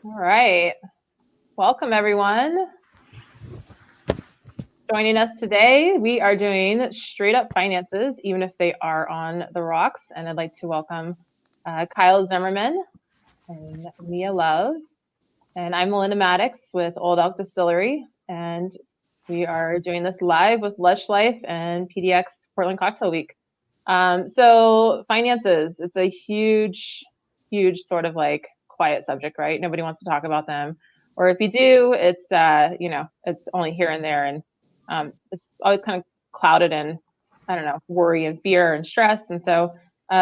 All right. Welcome, everyone. Joining us today, we are doing straight up finances, even if they are on the rocks. And I'd like to welcome Kyle Zimmerman and Mia Love. And I'm Melinda Maddox with Old Elk Distillery. And we are doing this live with Lush Life and PDX Portland Cocktail Week. So finances, it's a huge sort of like quiet subject, right? Nobody wants to talk about them. Or if you do, it's, it's only here and there. And it's always kind of clouded in, I don't know, worry and fear and stress. And so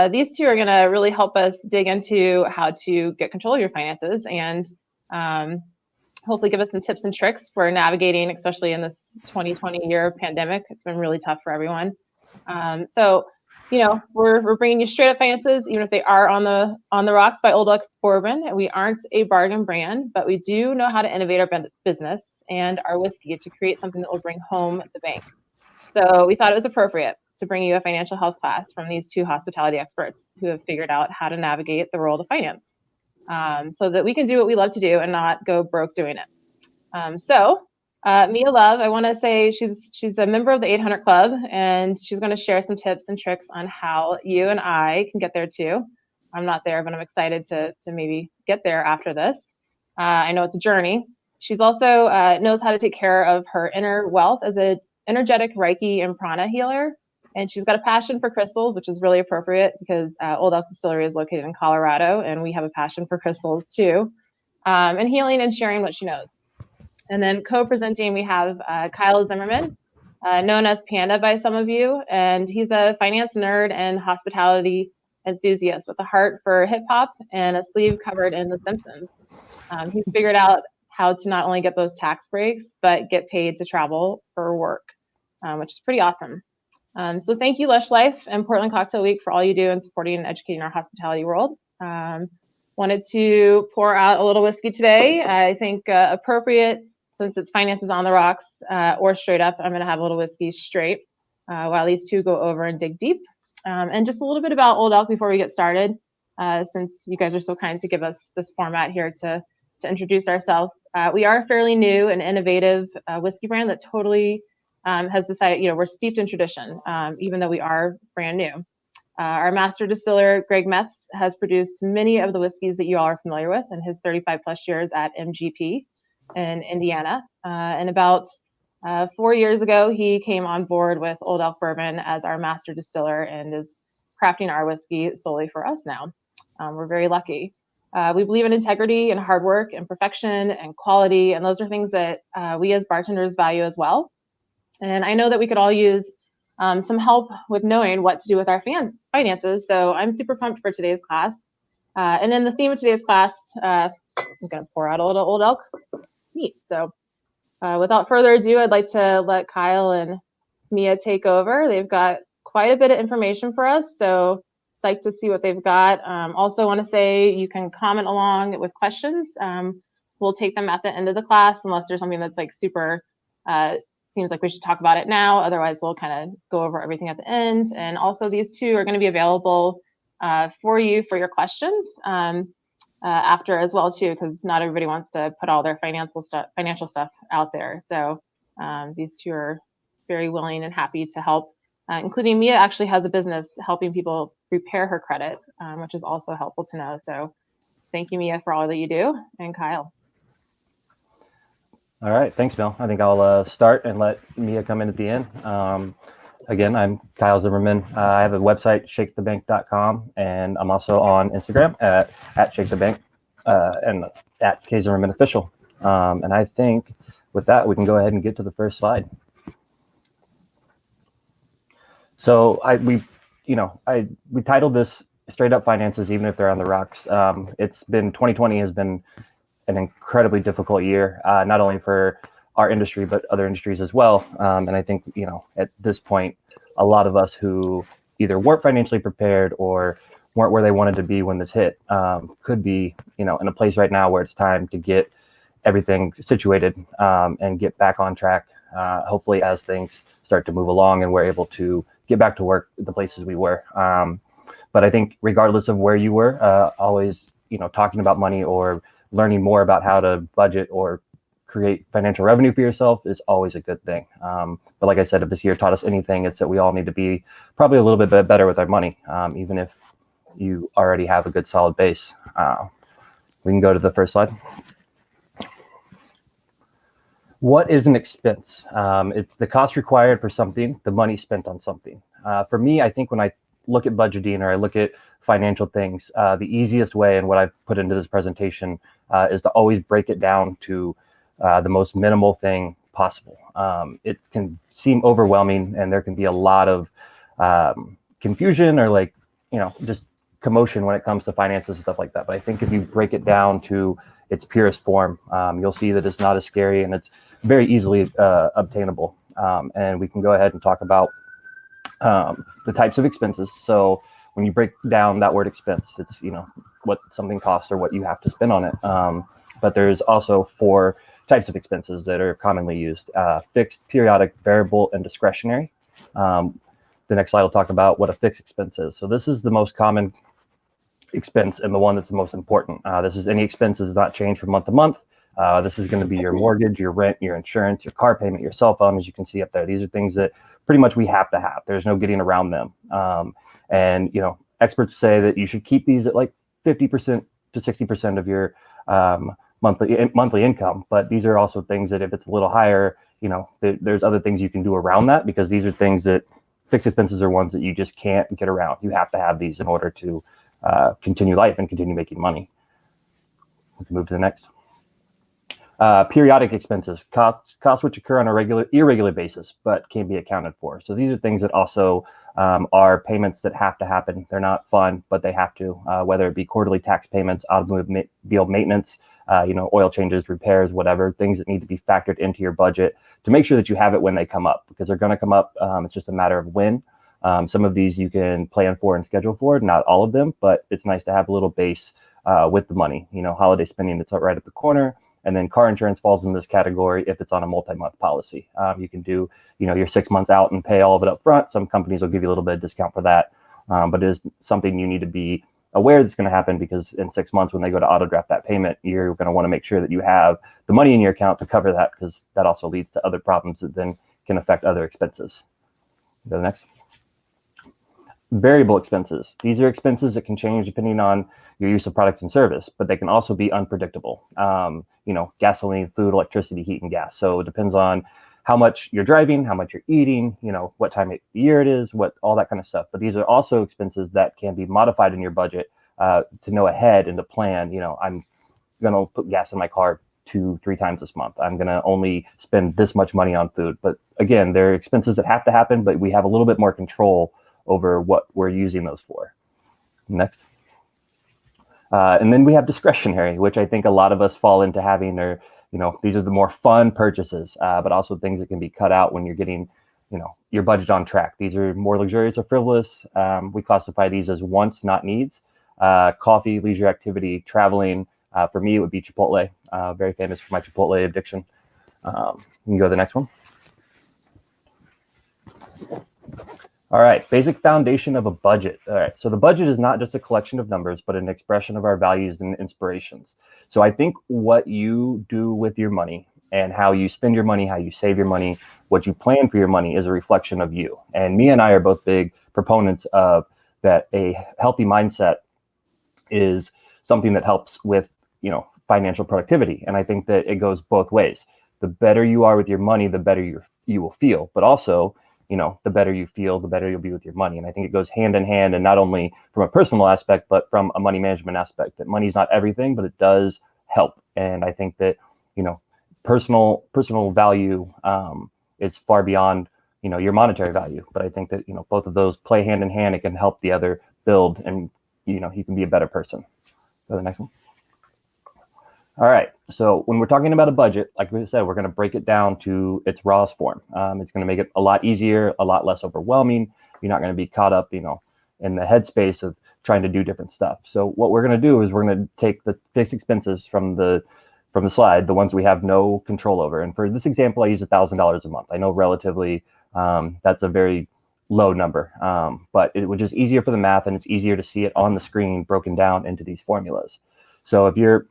these two are going to really help us dig into how to get control of your finances and hopefully give us some tips and tricks for navigating, especially in this 2020 year pandemic. It's been really tough for everyone. We're bringing you straight up finances, even if they are on the rocks by Old Elk Bourbon. We aren't a bargain brand, but we do know how to innovate our business and our whiskey to create something that will bring home the bank. So we thought it was appropriate to bring you a financial health class from these two hospitality experts who have figured out how to navigate the world of finance, so that we can do what we love to do and not go broke doing it. Mia Love, I want to say she's a member of the 800 Club, and she's going to share some tips and tricks on how you and I can get there too. I'm not there, but I'm excited to maybe get there after this. I know it's a journey. She's also knows how to take care of her inner wealth as an energetic Reiki and prana healer. And she's got a passion for crystals, which is really appropriate because Old Elk Distillery is located in Colorado, and we have a passion for crystals too, and healing and sharing what she knows. And then co-presenting, we have Kyle Zimmerman, known as Panda by some of you. And he's a finance nerd and hospitality enthusiast with a heart for hip hop and a sleeve covered in The Simpsons. He's figured out how to not only get those tax breaks, but get paid to travel for work, which is pretty awesome. So thank you, Lush Life and Portland Cocktail Week, for all you do in supporting and educating our hospitality world. Wanted to pour out a little whiskey today. I think appropriate, since it's finances on the rocks, or straight up, I'm going to have a little whiskey straight while these two go over and dig deep. And just a little bit about Old Elk before we get started, since you guys are so kind to give us this format here to introduce ourselves. We are a fairly new and innovative whiskey brand that totally has decided, we're steeped in tradition, even though we are brand new. Our master distiller, Greg Metz, has produced many of the whiskeys that you all are familiar with in his 35 plus years at MGP in Indiana. And about 4 years ago, he came on board with Old Elk Bourbon as our master distiller and is crafting our whiskey solely for us now. We're very lucky. We believe in integrity and hard work and perfection and quality, and those are things that we as bartenders value as well. And I know that we could all use some help with knowing what to do with our finances. So I'm super pumped for today's class. And in the theme of today's class, I'm going to pour out a little Old Elk neat. So without further ado, I'd like to let Kyle and Mia take over. They've got quite a bit of information for us, so psyched to see what they've got. Also want to say you can comment along with questions. We'll take them at the end of the class unless there's something that's like super seems like we should talk about it now. Otherwise, we'll kind of go over everything at the end. And also these two are going to be available for you for your questions after as well too, because not everybody wants to put all their financial stuff out there. So these two are very willing and happy to help, including Mia actually has a business helping people repair her credit, which is also helpful to know. So thank you, Mia, for all that you do, and Kyle. All right, thanks, Mel. I think I'll start and let Mia come in at the end. Again, I'm Kyle Zimmerman. I have a website, shakethebank.com, and I'm also on Instagram at shakethebank and at KZimmermanOfficial. And I think with that, we can go ahead and get to the first slide. So we titled this "Straight Up Finances, Even If They're on the Rocks." 2020 has been an incredibly difficult year, not only for our industry, but other industries as well. And I think, at this point, a lot of us who either weren't financially prepared or weren't where they wanted to be when this hit could be, in a place right now where it's time to get everything situated and get back on track. Hopefully as things start to move along and we're able to get back to work at the places we were. But I think regardless of where you were, always, talking about money or learning more about how to budget or create financial revenue for yourself is always a good thing. But like I said, if this year taught us anything, it's that we all need to be probably a little bit better with our money, even if you already have a good solid base. We can go to the first slide. What is an expense? It's the cost required for something, the money spent on something. For me, I think when I look at budgeting or I look at financial things, the easiest way, and what I've put into this presentation, is to always break it down to the most minimal thing possible. It can seem overwhelming, and there can be a lot of confusion or just commotion when it comes to finances and stuff like that. But I think if you break it down to its purest form, you'll see that it's not as scary and it's very easily obtainable. And we can go ahead and talk about the types of expenses. So when you break down that word expense, it's what something costs or what you have to spend on it. But there's also 4 types of expenses that are commonly used: fixed, periodic, variable, and discretionary. The next slide will talk about what a fixed expense is. So this is the most common expense and the one that's the most important. This is any expense that does not change from month to month. This is going to be your mortgage, your rent, your insurance, your car payment, your cell phone, as you can see up there. These are things that pretty much we have to have. There's no getting around them. And experts say that you should keep these at like 50% to 60% of your monthly income. But these are also things that if it's a little higher, there's other things you can do around that, because these are things that fixed expenses are ones that you just can't get around. You have to have these in order to continue life and continue making money. We can move to the next. Periodic expenses, costs which occur on a irregular basis, but can be accounted for. So these are things that also are payments that have to happen. They're not fun, but they have to, whether it be quarterly tax payments, automobile maintenance, oil changes, repairs, whatever, things that need to be factored into your budget to make sure that you have it when they come up, because they're going to come up. It's just a matter of when. Some of these you can plan for and schedule for, not all of them, but it's nice to have a little base with the money. Holiday spending, that's right at the corner. And then car insurance falls in this category if it's on a multi-month policy. You can do, your 6 months out and pay all of it up front. Some companies will give you a little bit of discount for that. But it is something you need to be aware that's going to happen, because in 6 months when they go to auto draft that payment, you're going to want to make sure that you have the money in your account to cover that, because that also leads to other problems that then can affect other expenses. Go to the next. Variable expenses. These are expenses that can change depending on your use of products and service, but they can also be unpredictable. Gasoline, food, electricity, heat, and gas. So it depends on how much you're driving, how much you're eating, what time of year it is, all that kind of stuff. But these are also expenses that can be modified in your budget to know ahead and to plan. I'm going to put gas in my car 2-3 times this month. I'm going to only spend this much money on food. But again, they're expenses that have to happen, but we have a little bit more control over what we're using those for. Next. And then we have discretionary, which I think a lot of us fall into having, or, these are the more fun purchases, but also things that can be cut out when you're getting, your budget on track. These are more luxurious or frivolous. We classify these as wants, not needs. Coffee, leisure activity, traveling. For me, it would be Chipotle. Very famous for my Chipotle addiction. You can go to the next one. All right, basic foundation of a budget. All right, so the budget is not just a collection of numbers, but an expression of our values and inspirations. So I think what you do with your money and how you spend your money, how you save your money, what you plan for your money is a reflection of you. And me and I are both big proponents of that. A healthy mindset is something that helps with, financial productivity. And I think that it goes both ways. The better you are with your money, the better you will feel, but also, the better you feel, the better you'll be with your money. And I think it goes hand in hand, and not only from a personal aspect, but from a money management aspect, that money is not everything, but it does help. And I think that, personal value is far beyond, your monetary value. But I think that, both of those play hand in hand. It can help the other build, and, you can be a better person. Go to the next one. All right, so when we're talking about a budget, like we said, we're going to break it down to its rawest form. It's going to make it a lot easier, a lot less overwhelming. You're not going to be caught up, in the headspace of trying to do different stuff. So what we're going to do is we're going to take the fixed expenses from the slide, the ones we have no control over. And for this example, I use $1,000 a month. I know relatively that's a very low number, but it was just easier for the math, and it's easier to see it on the screen broken down into these formulas. So if you're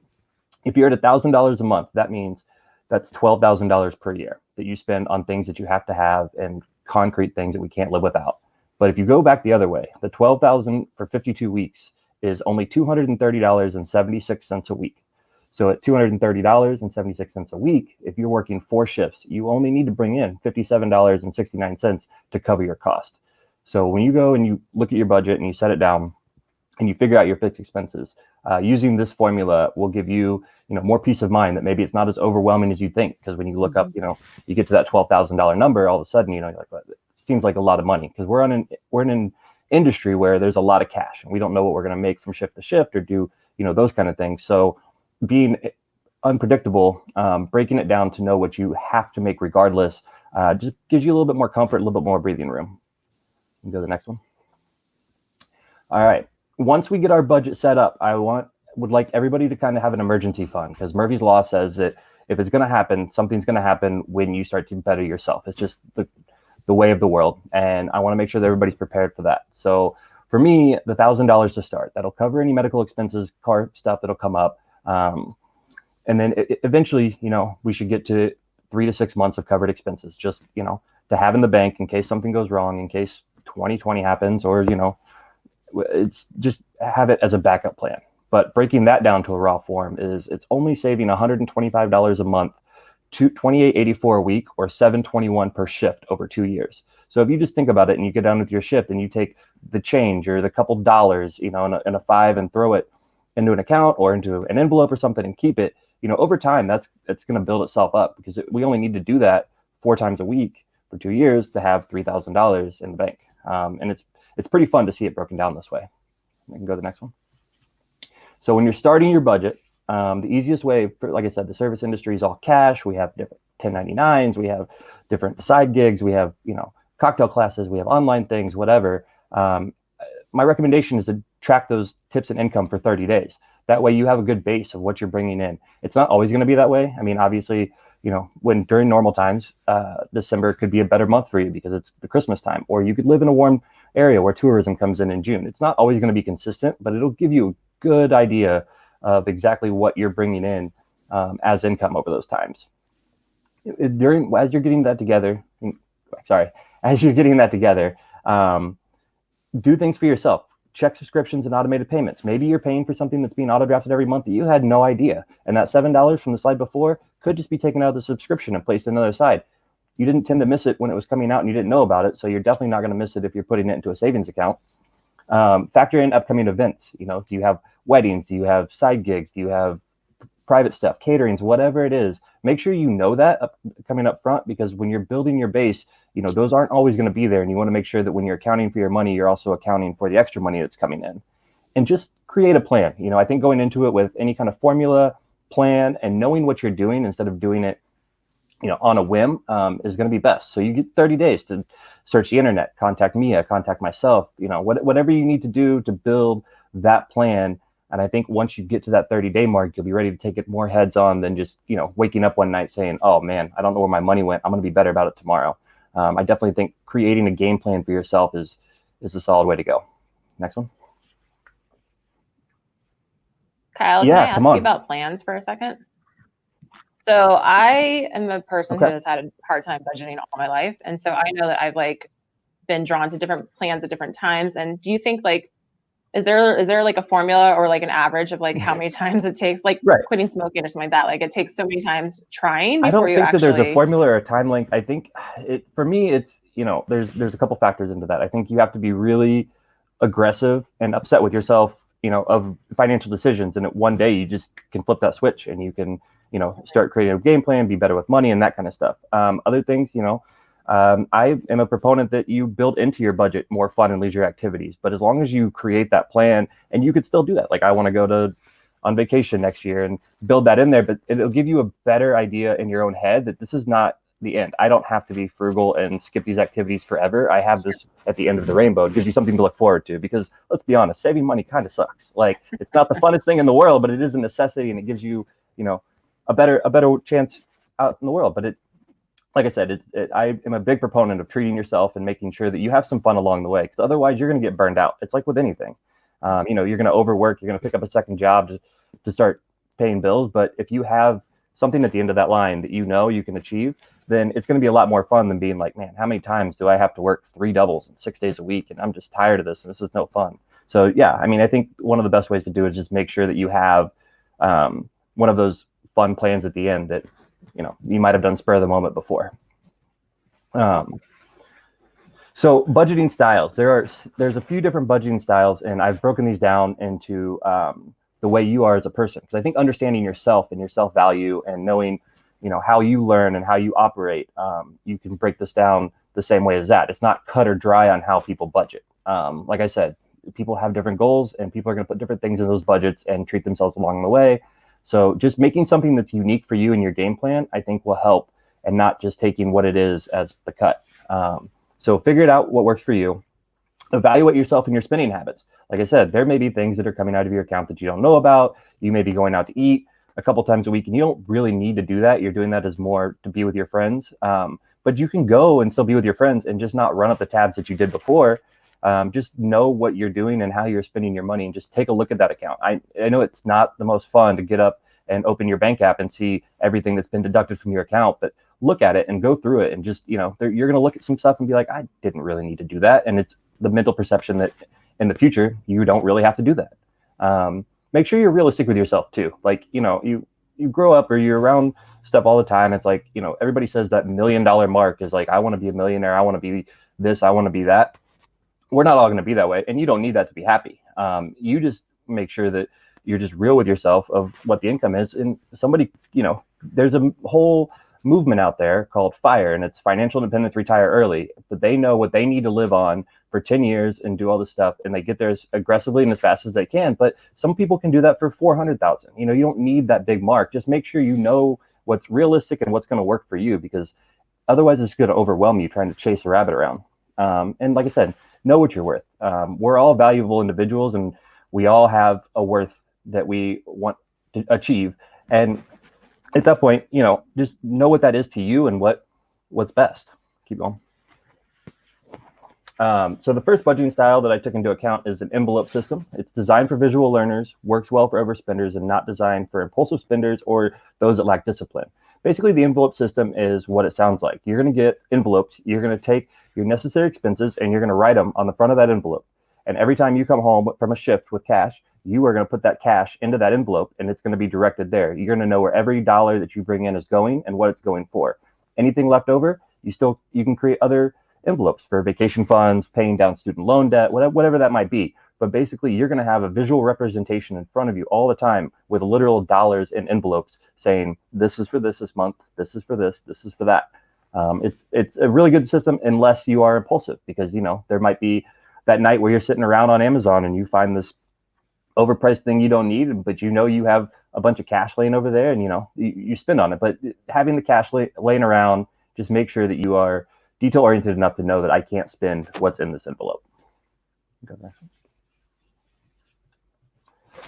If you're at $1,000 a month, that means that's $12,000 per year that you spend on things that you have to have and concrete things that we can't live without. But if you go back the other way, the $12,000 for 52 weeks is only $230.76 a week. So at $230.76 a week, if you're working 4 shifts, you only need to bring in $57.69 to cover your cost. So when you go and you look at your budget and you set it down and you figure out your fixed expenses, using this formula will give you, more peace of mind that maybe it's not as overwhelming as you think. Because when you look up, you get to that $12,000 number, all of a sudden, you're like, well, it seems like a lot of money, because we're in an industry where there's a lot of cash and we don't know what we're going to make from shift to shift or do, those kind of things. So being unpredictable, breaking it down to know what you have to make regardless, just gives you a little bit more comfort, a little bit more breathing room. Go to the next one. All right. Once we get our budget set up, would like everybody to kind of have an emergency fund, because Murphy's Law says that if it's going to happen, something's going to happen when you start to better yourself. It's just the way of the world. And I want to make sure that everybody's prepared for that. So for me, the $1,000 to start, that'll cover any medical expenses, car stuff that'll come up. And then eventually, we should get to 3 to 6 months of covered expenses, just, to have in the bank in case something goes wrong, in case 2020 happens, or, it's just have it as a backup plan. But breaking that down to a raw form it's only saving $125 a month, to $28.84 a week, or $721 per shift over 2 years. So if you just think about it and you get down with your shift and you take the change or the couple dollars, in a $5 and throw it into an account or into an envelope or something and keep it, over time, it's going to build itself up, because we only need to do that 4 times a week for 2 years to have $3,000 in the bank. And it's pretty fun to see it broken down this way. I can go to the next one. So when you're starting your budget, the easiest way, like I said, the service industry is all cash. We have different 1099s. We have different side gigs. We have, cocktail classes. We have online things, whatever. My recommendation is to track those tips and income for 30 days. That way you have a good base of what you're bringing in. It's not always going to be that way. I mean, obviously, when during normal times, December could be a better month for you because it's the Christmas time, or you could live in a warm area where tourism comes in June. It's not always going to be consistent, but it'll give you a good idea of exactly what you're bringing in as income over those times. As you're getting that together, do things for yourself. Check subscriptions and automated payments. Maybe you're paying for something that's being auto-drafted every month that you had no idea. And that $7 from the slide before could just be taken out of the subscription and placed on another side. You didn't tend to miss it when it was coming out and you didn't know about it. So you're definitely not going to miss it if you're putting it into a savings account. Factor in upcoming events. Do you have weddings? Do you have side gigs? Do you have private stuff, caterings, whatever it is? Make sure you know that coming up front, because when you're building your base, those aren't always going to be there. And you want to make sure that when you're accounting for your money, you're also accounting for the extra money that's coming in. And just create a plan. I think going into it with any kind of formula, plan, and knowing what you're doing instead of doing it on a whim is going to be best. So you get 30 days to search the internet, contact Mia, contact myself, whatever you need to do to build that plan. And I think once you get to that 30-day mark, you'll be ready to take it more heads on than just, waking up one night saying, oh man, I don't know where my money went. I'm going to be better about it tomorrow. I definitely think creating a game plan for yourself is a solid way to go. Next one. Kyle, can I ask you about plans for a second? So I am a person who has had a hard time budgeting all my life. And so I know that I've been drawn to different plans at different times. And do you think is there like a formula or like an average of how many times it takes, quitting smoking or something like that? It takes so many times trying before you actually... I don't think that there's a formula or a time length. I think for me, it's, there's a couple factors into that. I think you have to be really aggressive and upset with yourself, of financial decisions. And one day you just can flip that switch and you can, start creating a game plan, be better with money and that kind of stuff. Other things, I am a proponent that you build into your budget more fun and leisure activities. But as long as you create that plan, and you could still do that. I want to go on vacation next year and build that in there, but it'll give you a better idea in your own head that this is not the end. I don't have to be frugal and skip these activities forever. I have this at the end of the rainbow. It gives you something to look forward to, because let's be honest, saving money kind of sucks. It's not the funnest thing in the world, but it is a necessity, and it gives you, a better chance out in the world. But like I said, I am a big proponent of treating yourself and making sure that you have some fun along the way, because otherwise you're going to get burned out. It's like with anything. You're going to overwork. You're going to pick up a second job to start paying bills. But if you have something at the end of that line that you know you can achieve, then it's going to be a lot more fun than being like, man, how many times do I have to work 3 doubles in 6 days a week? And I'm just tired of this, and this is no fun. So yeah, I mean, I think one of the best ways to do it is just make sure that you have one of those fun plans at the end that, you know, you might have done spur of the moment before. So budgeting styles, there's a few different budgeting styles, and I've broken these down into the way you are as a person. Because I think understanding yourself and your self-value and knowing, you know, how you learn and how you operate, you can break this down the same way as that. It's not cut or dry on how people budget. Like I said, people have different goals, and people are going to put different things in those budgets and treat themselves along the way. So just making something that's unique for you and your game plan, I think will help, and not just taking what it is as the cut. So figure it out what works for you. Evaluate yourself and your spending habits. Like I said, there may be things that are coming out of your account that you don't know about. You may be going out to eat a couple times a week, and you don't really need to do that. You're doing that as more to be with your friends. But you can go and still be with your friends and just not run up the tabs that you did before. Just know what you're doing and how you're spending your money, and just take a look at that account. I know it's not the most fun to get up and open your bank app and see everything that's been deducted from your account, but look at it and go through it, and just, you know, you're going to look at some stuff and be like, I didn't really need to do that. And it's the mental perception that in the future, you don't really have to do that. Make sure you're realistic with yourself too. Like, you know, you grow up or you're around stuff all the time. It's like, you know, everybody says that $1 million mark is like, I want to be a millionaire. I want to be this. I want to be that. We're not all going to be that way. And you don't need that to be happy. You just make sure that you're just real with yourself of what the income is. And somebody, you know, there's a whole movement out there called FIRE, and it's financial independence, retire early. But they know what they need to live on for 10 years and do all this stuff, and they get there as aggressively and as fast as they can. But some people can do that for 400,000. You know, you don't need that big mark. Just make sure you know what's realistic and what's going to work for you, because otherwise it's going to overwhelm you trying to chase a rabbit around. And like I said, know what you're worth. We're all valuable individuals, and we all have a worth that we want to achieve. And at that point, you know, just know what that is to you and what's best. Keep going. So the first budgeting style that I took into account is an envelope system. It's designed for visual learners, works well for overspenders, and not designed for impulsive spenders or those that lack discipline. Basically, the envelope system is what it sounds like. You're going to get envelopes. You're going to take your necessary expenses, and you're going to write them on the front of that envelope. And every time you come home from a shift with cash, you are going to put that cash into that envelope, and it's going to be directed there. You're going to know where every dollar that you bring in is going and what it's going for. Anything left over, you can create other envelopes for vacation funds, paying down student loan debt, whatever that might be. But basically, you're going to have a visual representation in front of you all the time with literal dollars in envelopes saying, this is for this month, this is for this is for that. It's a really good system unless you are impulsive, because, you know, there might be that night where you're sitting around on Amazon and you find this overpriced thing you don't need, but you know you have a bunch of cash laying over there, and, you know, you spend on it. But having the cash laying around, just make sure that you are detail oriented enough to know that I can't spend what's in this envelope. Go to the next one.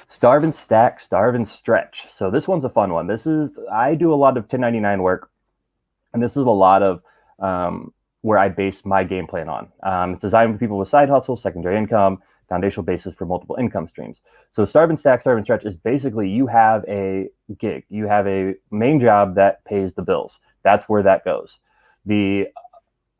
Starve and stack, starve and stretch. So this one's a fun one. I do a lot of 1099 work, and this is a lot of where I base my game plan on. It's designed for people with side hustles, secondary income, foundational basis for multiple income streams. So starve and stack, starve and stretch is basically you have a gig. You have a main job that pays the bills. That's where that goes. The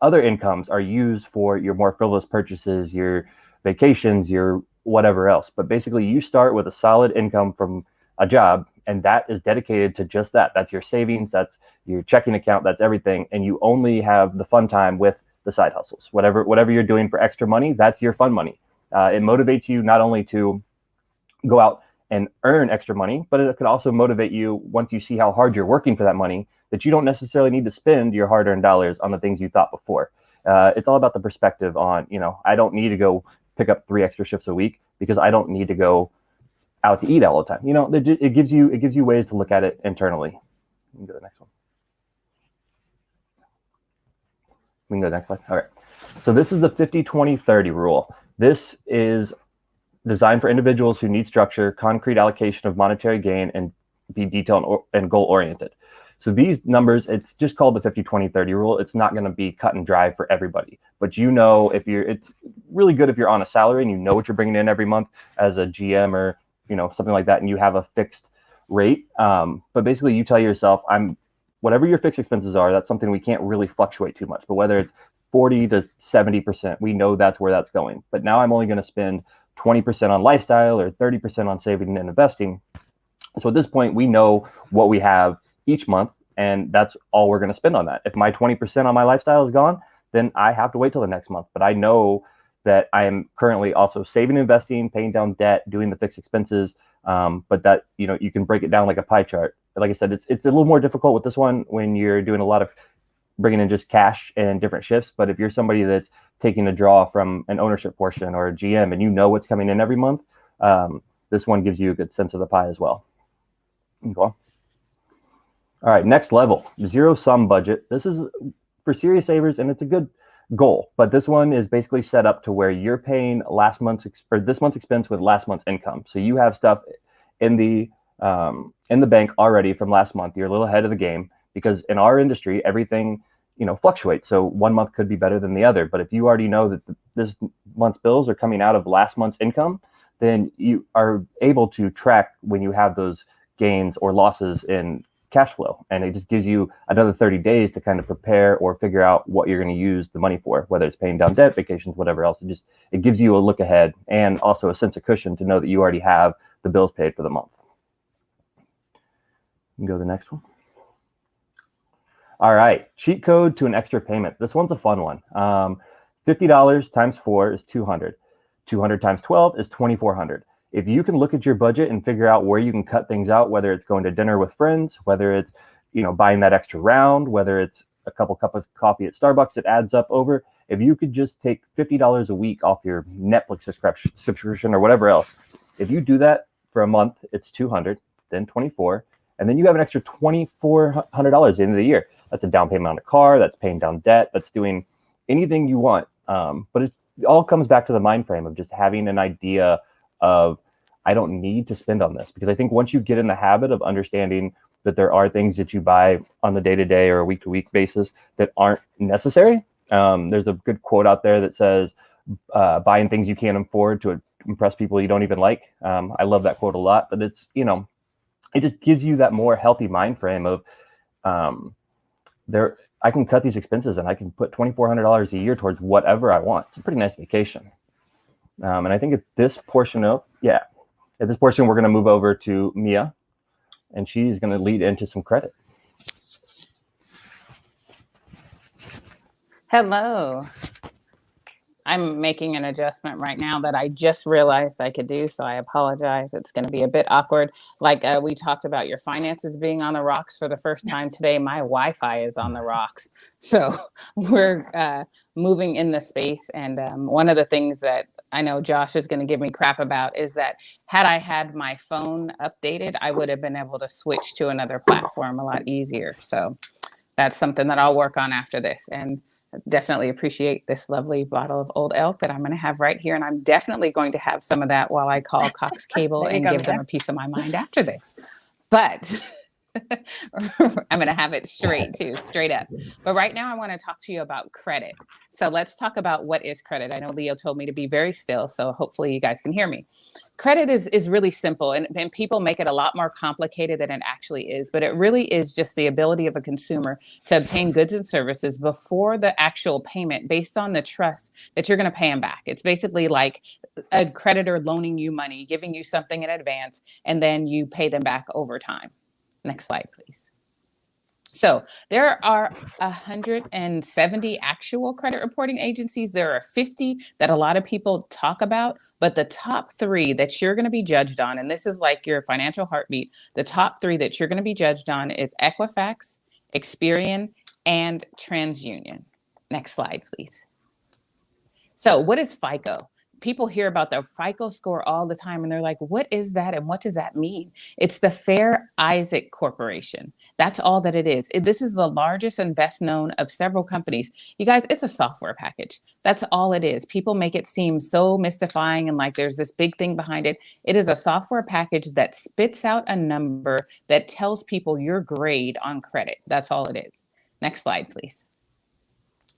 other incomes are used for your more frivolous purchases, your vacations, your whatever else. But basically, you start with a solid income from a job, and that is dedicated to just that. That's your savings, that's your checking account, that's everything. And you only have the fun time with the side hustles. Whatever you're doing for extra money, that's your fun money. It motivates you not only to go out and earn extra money, but it could also motivate you once you see how hard you're working for that money, that you don't necessarily need to spend your hard-earned dollars on the things you thought before. It's all about the perspective on, you know, I don't need to go pick up 3 extra shifts a week because I don't need to go out to eat all the time. You know, it gives you ways to look at it internally. We can go to the next one. We can go to the next slide. All right. So this is the 50-20-30 rule. This is designed for individuals who need structure, concrete allocation of monetary gain, and be detail and goal oriented. So these numbers, it's just called the 50-20-30 rule. It's not going to be cut and dry for everybody, but you know, it's really good if you're on a salary and you know what you're bringing in every month as a GM or, you know, something like that, and you have a fixed rate. But basically you tell yourself, whatever your fixed expenses are, that's something we can't really fluctuate too much. But whether it's 40 to 70%, we know that's where that's going. But now I'm only going to spend 20% on lifestyle or 30% on saving and investing. So at this point, we know what we have each month, and that's all we're going to spend on that. If my 20% on my lifestyle is gone, then I have to wait till the next month. But I know that I am currently also saving, investing, paying down debt, doing the fixed expenses. But that, you can break it down like a pie chart. Like I said, it's a little more difficult with this one when you're doing a lot of bringing in just cash and different shifts. But if you're somebody that's taking a draw from an ownership portion or a GM and you know what's coming in every month, this one gives you a good sense of the pie as well. Go on. All right, next level, zero sum budget. This is for serious savers, and it's a good goal. But this one is basically set up to where you're paying this month's expense with last month's income. So you have stuff in the bank already from last month. You're a little ahead of the game because in our industry, everything fluctuates. So one month could be better than the other. But if you already know that this month's bills are coming out of last month's income, then you are able to track when you have those gains or losses in cash flow. And it just gives you another 30 days to kind of prepare or figure out what you're going to use the money for, whether it's paying down debt, vacations, whatever else. It gives you a look ahead and also a sense of cushion to know that you already have the bills paid for the month. You can go to the next one. All right, cheat code to an extra payment. This one's a fun one. $50 times 4 is $200. 200 times 12 is $2,400. If you can look at your budget and figure out where you can cut things out, whether it's going to dinner with friends, whether it's buying that extra round, whether it's a couple cups of coffee at Starbucks, it adds up over. If you could just take $50 a week off your Netflix subscription or whatever else, if you do that for a month, it's $200, then $24, and then you have an extra $2,400 at the end of the year. That's a down payment on a car. That's paying down debt. That's doing anything you want. But it all comes back to the mind frame of just having an idea of, I don't need to spend on this. Because I think once you get in the habit of understanding that there are things that you buy on the day-to-day or a week-to-week basis that aren't necessary. There's a good quote out there that says, buying things you can't afford to impress people you don't even like. I love that quote a lot, but it's, it just gives you that more healthy mind frame of, I can cut these expenses and I can put $2,400 a year towards whatever I want. It's a pretty nice vacation. And I think at this portion, we're going to move over to Mia, and she's going to lead into some credit. Hello. I'm making an adjustment right now that I just realized I could do, so I apologize. It's going to be a bit awkward. Like we talked about your finances being on the rocks for the first time today. My Wi-Fi is on the rocks. So we're moving in the space. And one of the things that I know Josh is going to give me crap about is that had I had my phone updated, I would have been able to switch to another platform a lot easier. So that's something that I'll work on after this. And definitely appreciate this lovely bottle of Old Elk that I'm going to have right here. And I'm definitely going to have some of that while I call Cox Cable and give them a piece of my mind after this. But I'm going to have it straight up. But right now I want to talk to you about credit. So let's talk about what is credit. I know Leo told me to be very still, so hopefully you guys can hear me. Credit is really simple, and people make it a lot more complicated than it actually is. But it really is just the ability of a consumer to obtain goods and services before the actual payment based on the trust that you're going to pay them back. It's basically like a creditor loaning you money, giving you something in advance, and then you pay them back over time. Next slide, please. So there are 170 actual credit reporting agencies. There are 50 that a lot of people talk about, but the top 3 that you're going to be judged on, and this is like your financial heartbeat, the top 3 that you're going to be judged on is Equifax, Experian, and TransUnion. Next slide, please. So what is FICO? People hear about the FICO score all the time, and they're like, what is that? And what does that mean? It's the Fair Isaac Corporation. That's all that it is. This is the largest and best known of several companies. You guys, it's a software package. That's all it is. People make it seem so mystifying and like there's this big thing behind it. It is a software package that spits out a number that tells people your grade on credit. That's all it is. Next slide, please.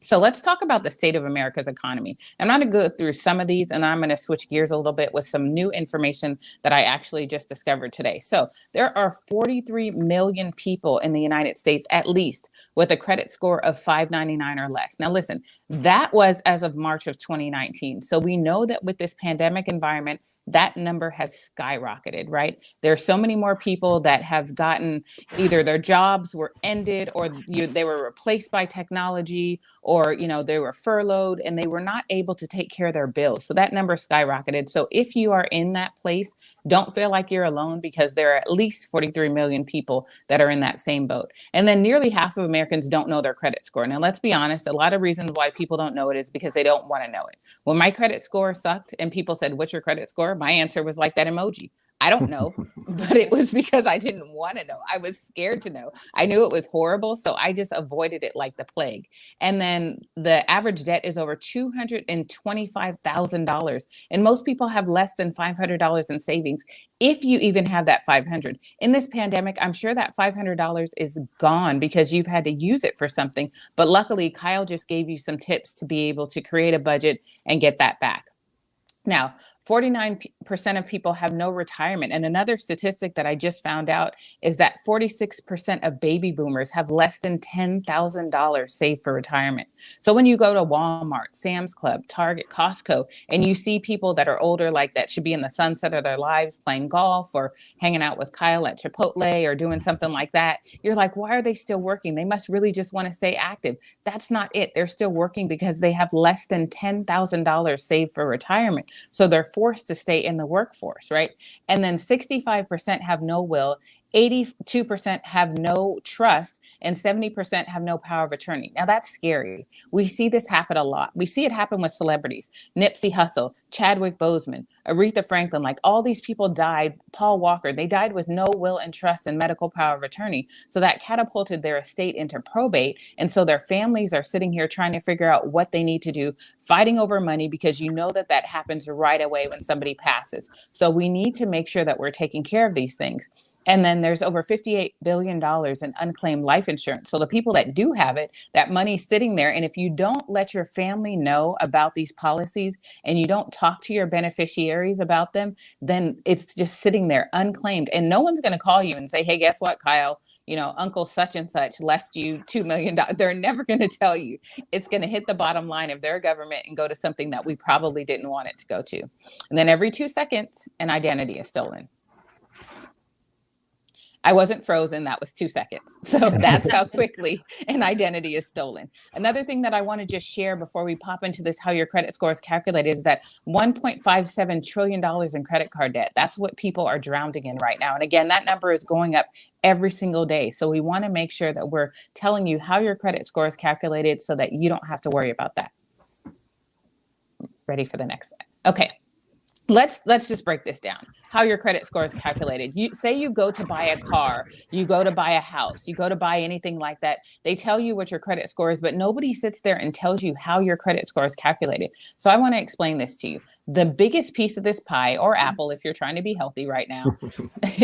So let's talk about the state of America's economy. I'm going to go through some of these, and I'm going to switch gears a little bit with some new information that I actually just discovered today. So there are 43 million people in the United States, at least, with a credit score of 599 or less. Now, listen, that was as of March of 2019. So we know that with this pandemic environment, that number has skyrocketed, right? There are so many more people that have gotten either their jobs were ended or they were replaced by technology, or they were furloughed and they were not able to take care of their bills. So that number skyrocketed. So if you are in that place, don't feel like you're alone, because there are at least 43 million people that are in that same boat. And then nearly half of Americans don't know their credit score. Now, let's be honest, a lot of reasons why people don't know it is because they don't want to know it. When my credit score sucked and people said, "What's your credit score?" my answer was like that emoji. I don't know, but it was because I didn't want to know. I was scared to know. I knew it was horrible, so I just avoided it like the plague. And then the average debt is over $225,000, and most people have less than $500 in savings, if you even have that 500. In this pandemic, I'm sure that $500 is gone because you've had to use it for something. But luckily, Kyle just gave you some tips to be able to create a budget and get that back. Now, 49% of people have no retirement. And another statistic that I just found out is that 46% of baby boomers have less than $10,000 saved for retirement. So when you go to Walmart, Sam's Club, Target, Costco, and you see people that are older, like that should be in the sunset of their lives, playing golf or hanging out with Kyle at Chipotle or doing something like that, you're like, why are they still working? They must really just want to stay active. That's not it. They're still working because they have less than $10,000 saved for retirement. So they're forced to stay in the workforce, right? And then 65% have no will, 82% have no trust, and 70% have no power of attorney. Now that's scary. We see this happen a lot. We see it happen with celebrities. Nipsey Hussle, Chadwick Boseman, Aretha Franklin, like all these people died, Paul Walker, they died with no will and trust and medical power of attorney. So that catapulted their estate into probate. And so their families are sitting here trying to figure out what they need to do, fighting over money, because that happens right away when somebody passes. So we need to make sure that we're taking care of these things. And then there's over $58 billion in unclaimed life insurance. So the people that do have it, that money's sitting there. And if you don't let your family know about these policies and you don't talk to your beneficiaries about them, then it's just sitting there unclaimed. And no one's going to call you and say, "Hey, guess what, Kyle? Uncle such and such left you $2 million. They're never going to tell you. It's going to hit the bottom line of their government and go to something that we probably didn't want it to go to. And then every 2 seconds, an identity is stolen. I wasn't frozen. That was 2 seconds. So that's how quickly an identity is stolen. Another thing that I want to just share before we pop into this, how your credit score is calculated, is that $1.57 trillion in credit card debt. That's what people are drowning in right now. And again, that number is going up every single day. So we want to make sure that we're telling you how your credit score is calculated so that you don't have to worry about that. Ready for the next slide? Okay. Let's just break this down. How your credit score is calculated. You say you go to buy a car, you go to buy a house, you go to buy anything like that. They tell you what your credit score is, but nobody sits there and tells you how your credit score is calculated. So I want to explain this to you. The biggest piece of this pie, or apple, if you're trying to be healthy right now,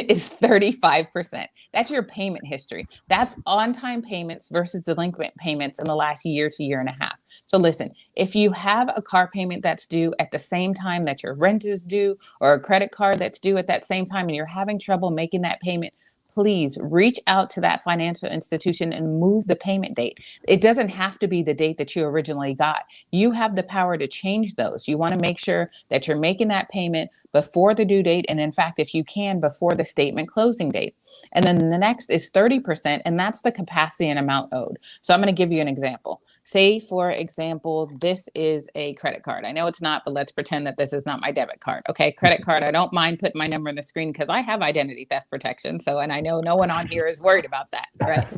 is 35%. That's your payment history. That's on-time payments versus delinquent payments in the last year to year and a half. So listen, if you have a car payment that's due at the same time that your rent is due, or a credit card that's due at that same time, and you're having trouble making that payment, please reach out to that financial institution and move the payment date. It doesn't have to be the date that you originally got. You have the power to change those. You want to make sure that you're making that payment before the due date. And in fact, if you can, before the statement closing date. And then the next is 30%, and that's the capacity and amount owed. So I'm going to give you an example. Say, for example, this is a credit card. I know it's not, but let's pretend that this is not my debit card. Okay, credit card. I don't mind putting my number on the screen because I have identity theft protection. So, and I know no one on here is worried about that, right?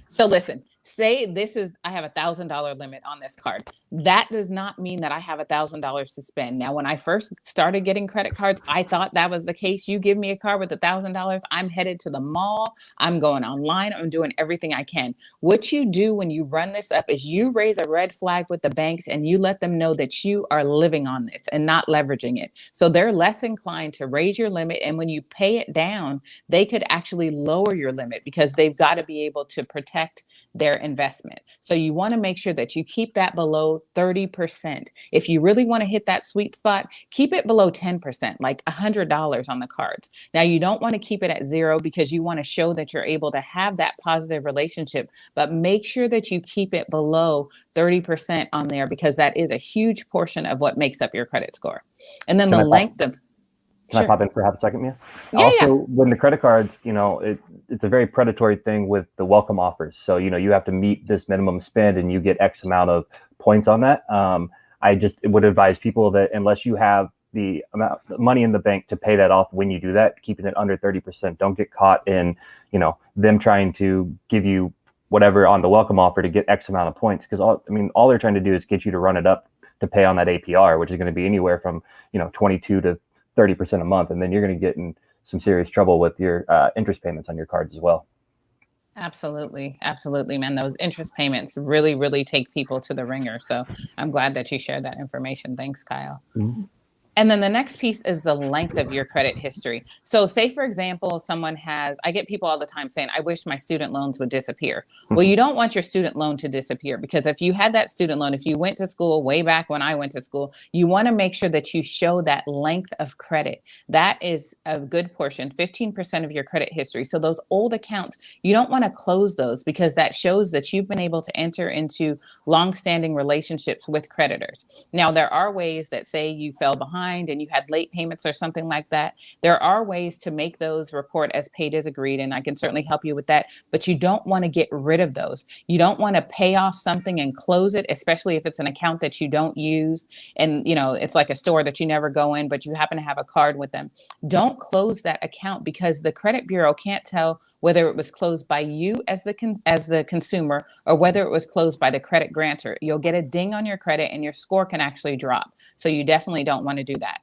So listen, say I have $1,000 limit on this card. That does not mean that I have $1,000 to spend. Now, when I first started getting credit cards, I thought that was the case. You give me a card with $1,000, I'm headed to the mall. I'm going online. I'm doing everything I can. What you do when you run this up is you raise a red flag with the banks and you let them know that you are living on this and not leveraging it. So they're less inclined to raise your limit. And when you pay it down, they could actually lower your limit because they've got to be able to protect their their investment. So you want to make sure that you keep that below 30%. If you really want to hit that sweet spot, keep it below 10%, like $100 on the cards. Now, you don't want to keep it at zero because you want to show that you're able to have that positive relationship, but make sure that you keep it below 30% on there, because that is a huge portion of what makes up your credit score. And then Can the I pop- length of Can I pop in for half a second, Mia? Yeah, Also, when the credit cards, it's a very predatory thing with the welcome offers. So, you have to meet this minimum spend and you get X amount of points on that. I just would advise people that unless you have the amount of money in the bank to pay that off when you do that, keeping it under 30%. Don't get caught in, them trying to give you whatever on the welcome offer to get X amount of points. Because all they're trying to do is get you to run it up to pay on that APR, which is going to be anywhere from 22 to 30% a month, and then you're going to get in some serious trouble with your interest payments on your cards as well. Absolutely, man. Those interest payments really, really take people to the ringer. So I'm glad that you shared that information. Thanks, Kyle. Mm-hmm. And then the next piece is the length of your credit history. So say, for example, I get people all the time saying, I wish my student loans would disappear. Well, you don't want your student loan to disappear, because if you had that student loan, if you went to school way back when I went to school, you want to make sure that you show that length of credit. That is a good portion, 15% of your credit history. So those old accounts, you don't want to close those, because that shows that you've been able to enter into longstanding relationships with creditors. Now, there are ways that say you fell behind and you had late payments or something like that. There are ways to make those report as paid as agreed, and I can certainly help you with that, but you don't want to get rid of those. You don't want to pay off something and close it, especially if it's an account that you don't use and it's like a store that you never go in, but you happen to have a card with them. Don't close that account, because the credit bureau can't tell whether it was closed by you as the consumer or whether it was closed by the credit grantor. You'll get a ding on your credit and your score can actually drop. So you definitely don't want to do that.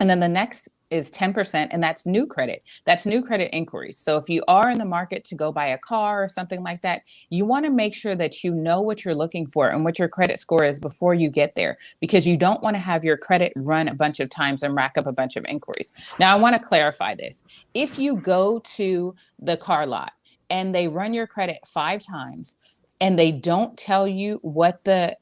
And then the next is 10%, and that's new credit. That's new credit inquiries. So if you are in the market to go buy a car or something like that, you want to make sure that you know what you're looking for and what your credit score is before you get there, because you don't want to have your credit run a bunch of times and rack up a bunch of inquiries. Now, I want to clarify this. If you go to the car lot and they run your credit 5 times and they don't tell you what the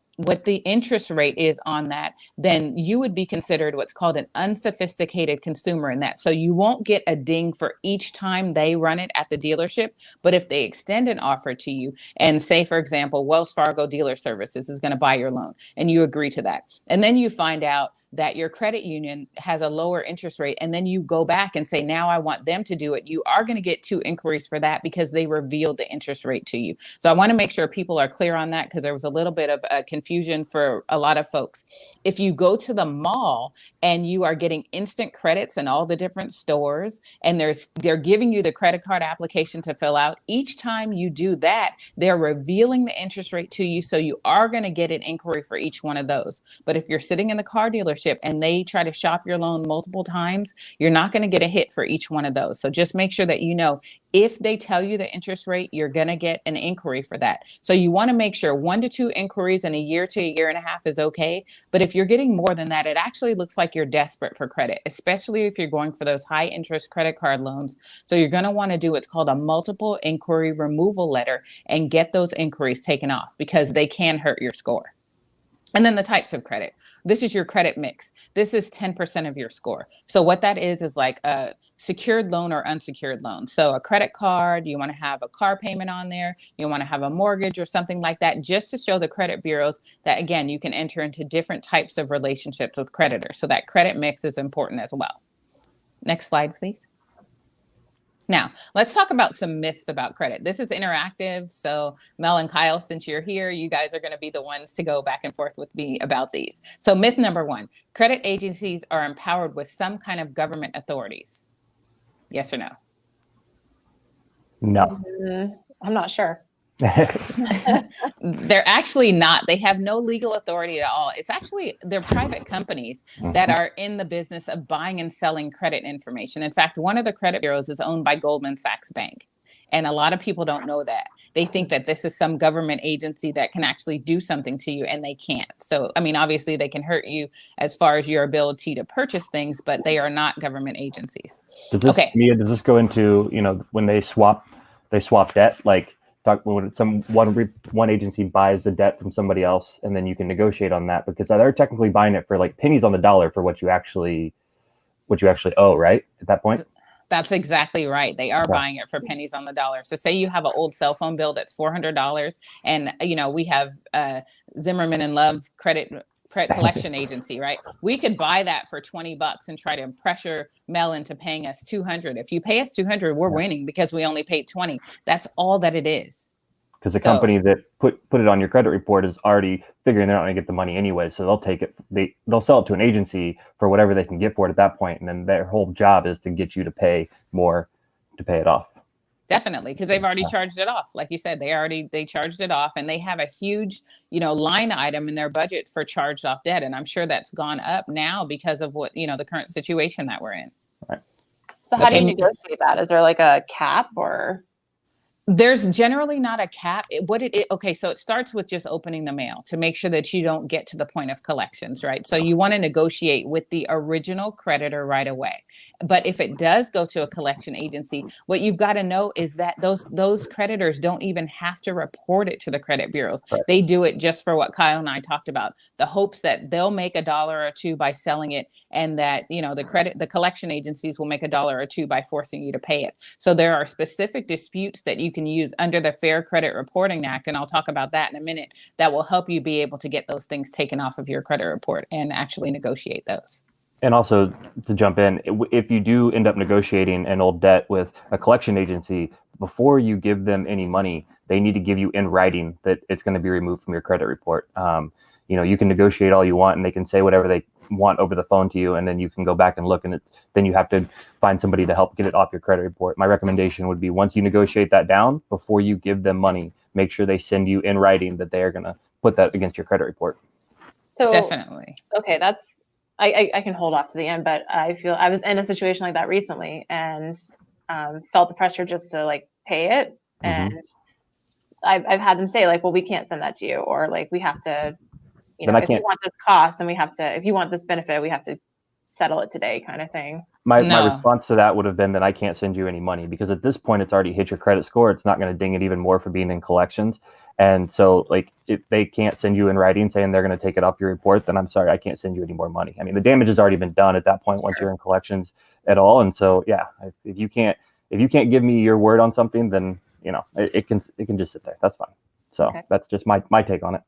interest rate is on that, then you would be considered what's called an unsophisticated consumer in that. So you won't get a ding for each time they run it at the dealership. But if they extend an offer to you and say, for example, Wells Fargo Dealer Services is going to buy your loan, and you agree to that, and then you find out that your credit union has a lower interest rate, and then you go back and say, now I want them to do it, you are going to get 2 inquiries for that, because they revealed the interest rate to you. So I want to make sure people are clear on that, because there was a little bit of confusion for a lot of folks. If you go to the mall and you are getting instant credits in all the different stores, and they're giving you the credit card application to fill out, each time you do that, they're revealing the interest rate to you. So you are going to get an inquiry for each one of those. But if you're sitting in the car dealership and they try to shop your loan multiple times, you're not going to get a hit for each one of those. So just make sure that if they tell you the interest rate, you're going to get an inquiry for that. So you want to make sure 1 to 2 inquiries in a year to a year and a half is okay. But if you're getting more than that, it actually looks like you're desperate for credit, especially if you're going for those high interest credit card loans. So you're going to want to do what's called a multiple inquiry removal letter and get those inquiries taken off, because they can hurt your score. And then the types of credit. This is your credit mix. This is 10% of your score. So what that is like a secured loan or unsecured loan. So a credit card, you want to have a car payment on there, you want to have a mortgage or something like that, just to show the credit bureaus that, again, you can enter into different types of relationships with creditors. So that credit mix is important as well. Next slide, please. Now, let's talk about some myths about credit. This is interactive. So Mel and Kyle, since you're here, you guys are going to be the ones to go back and forth with me about these. So myth number 1, credit agencies are empowered with some kind of government authorities. Yes or no? No. I'm not sure. They're actually not. They have no legal authority at all. It's actually, they're private companies that are in the business of buying and selling credit information. In fact, one of the credit bureaus is owned by Goldman Sachs Bank. And a lot of people don't know that. They think that this is some government agency that can actually do something to you, and they can't. So, obviously they can hurt you as far as your ability to purchase things, but they are not government agencies. Mia, does this go into, when they swap debt? Like, one agency buys the debt from somebody else, and then you can negotiate on that because they're technically buying it for like pennies on the dollar for what you actually owe, right? At that point. That's exactly right. They are buying it for pennies on the dollar. So say you have an old cell phone bill that's $400, and we have Zimmerman and Love credit collection agency, right? We could buy that for $20 and try to pressure Mel into paying us $200. If you pay us $200, we're winning because we only paid $20. That's all that it is. Because the company that put it on your credit report is already figuring they're not going to get the money anyway, so they'll take it. They'll sell it to an agency for whatever they can get for it at that point, and then their whole job is to get you to pay more to pay it off. Definitely, because they've already charged it off. Like you said, they charged it off, and they have a huge, line item in their budget for charged off debt. And I'm sure that's gone up now because of what, the current situation that we're in. Right. So how do you negotiate that? Is there like a cap or? There's generally not a cap. Okay, so it starts with just opening the mail to make sure that you don't get to the point of collections, right? So you want to negotiate with the original creditor right away. But if it does go to a collection agency, what you've got to know is that those creditors don't even have to report it to the credit bureaus. Right. They do it just for what Kyle and I talked about, the hopes that they'll make $1 or $2 by selling it, and that the collection agencies will make $1 or $2 by forcing you to pay it. So there are specific disputes that you can use under the Fair Credit Reporting Act, and I'll talk about that in a minute, that will help you be able to get those things taken off of your credit report and actually negotiate those. And also, to jump in, if you do end up negotiating an old debt with a collection agency, before you give them any money, they need to give you in writing that it's going to be removed from your credit report. You can negotiate all you want, and they can say whatever they want over the phone to you, and then you can go back and look, and then you have to find somebody to help get it off your credit report. My recommendation would be, once you negotiate that down, before you give them money, make sure they send you in writing that they are going to put that against your credit report. So definitely. Okay, that's I can hold off to the end, but I feel I was in a situation like that recently, and felt the pressure just to like pay it, and I've had them say like, well, we can't send that to you, or like we have to. If you want this cost, then we have to, if you want this benefit, we have to settle it today, kind of thing. My response to that would have been that I can't send you any money, because at this point it's already hit your credit score. It's not going to ding it even more for being in collections. And so like, if they can't send you in writing saying they're going to take it off your report, then I'm sorry, I can't send you any more money. I mean, the damage has already been done at that point once you're in collections at all. And so, yeah, if you can't give me your word on something, then, it can just sit there. That's fine. So that's just my take on it.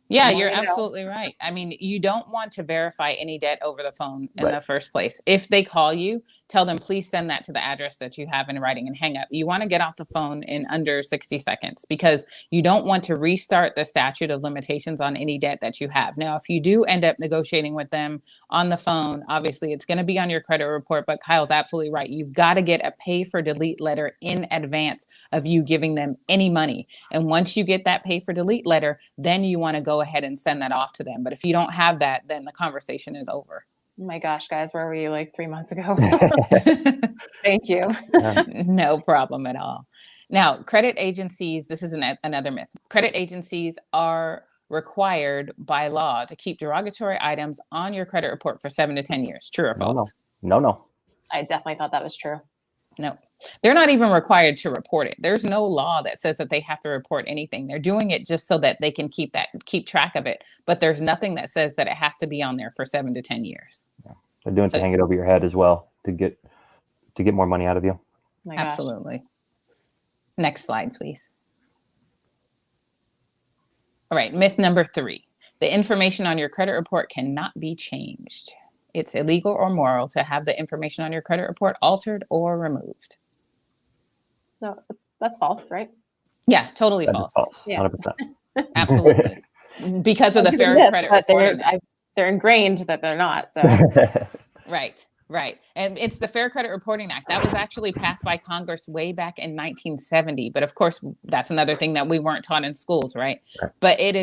Yeah, you're absolutely right. I mean, you don't want to verify any debt over the phone in the first place. If they call you, tell them, please send that to the address that you have in writing, and hang up. You want to get off the phone in under 60 seconds, because you don't want to restart the statute of limitations on any debt that you have. Now, if you do end up negotiating with them on the phone, obviously it's going to be on your credit report, but Kyle's absolutely right. You've got to get a pay for delete letter in advance of you giving them any money. And once you get that pay for delete letter, then you want to go ahead and send that off to them. But if you don't have that, then the conversation is over. Oh my gosh, guys, where were you like 3 months ago? Thank you. No problem at all. Now, credit agencies, this is another myth. Credit agencies are required by law to keep derogatory items on your credit report for 7 to 10 years. True or false? No. I definitely thought that was true. No, they're not even required to report it. There's no law that says that they have to report anything. They're doing it just so that they can keep track of it. But there's nothing that says that it has to be on there for 7 to 10 years. Yeah. They're doing it to hang it over your head as well, to get more money out of you. Oh absolutely. Next slide, please. All right. Myth number 3. The information on your credit report cannot be changed. It's illegal or immoral to have the information on your credit report altered or removed. No, that's false, right? Yeah, totally false. Yeah. 100%. Absolutely. Because of the Fair Credit Reporting Act. They're ingrained that they're not. So. Right. And it's the Fair Credit Reporting Act that was actually passed by Congress way back in 1970. But of course, that's another thing that we weren't taught in schools, right? But it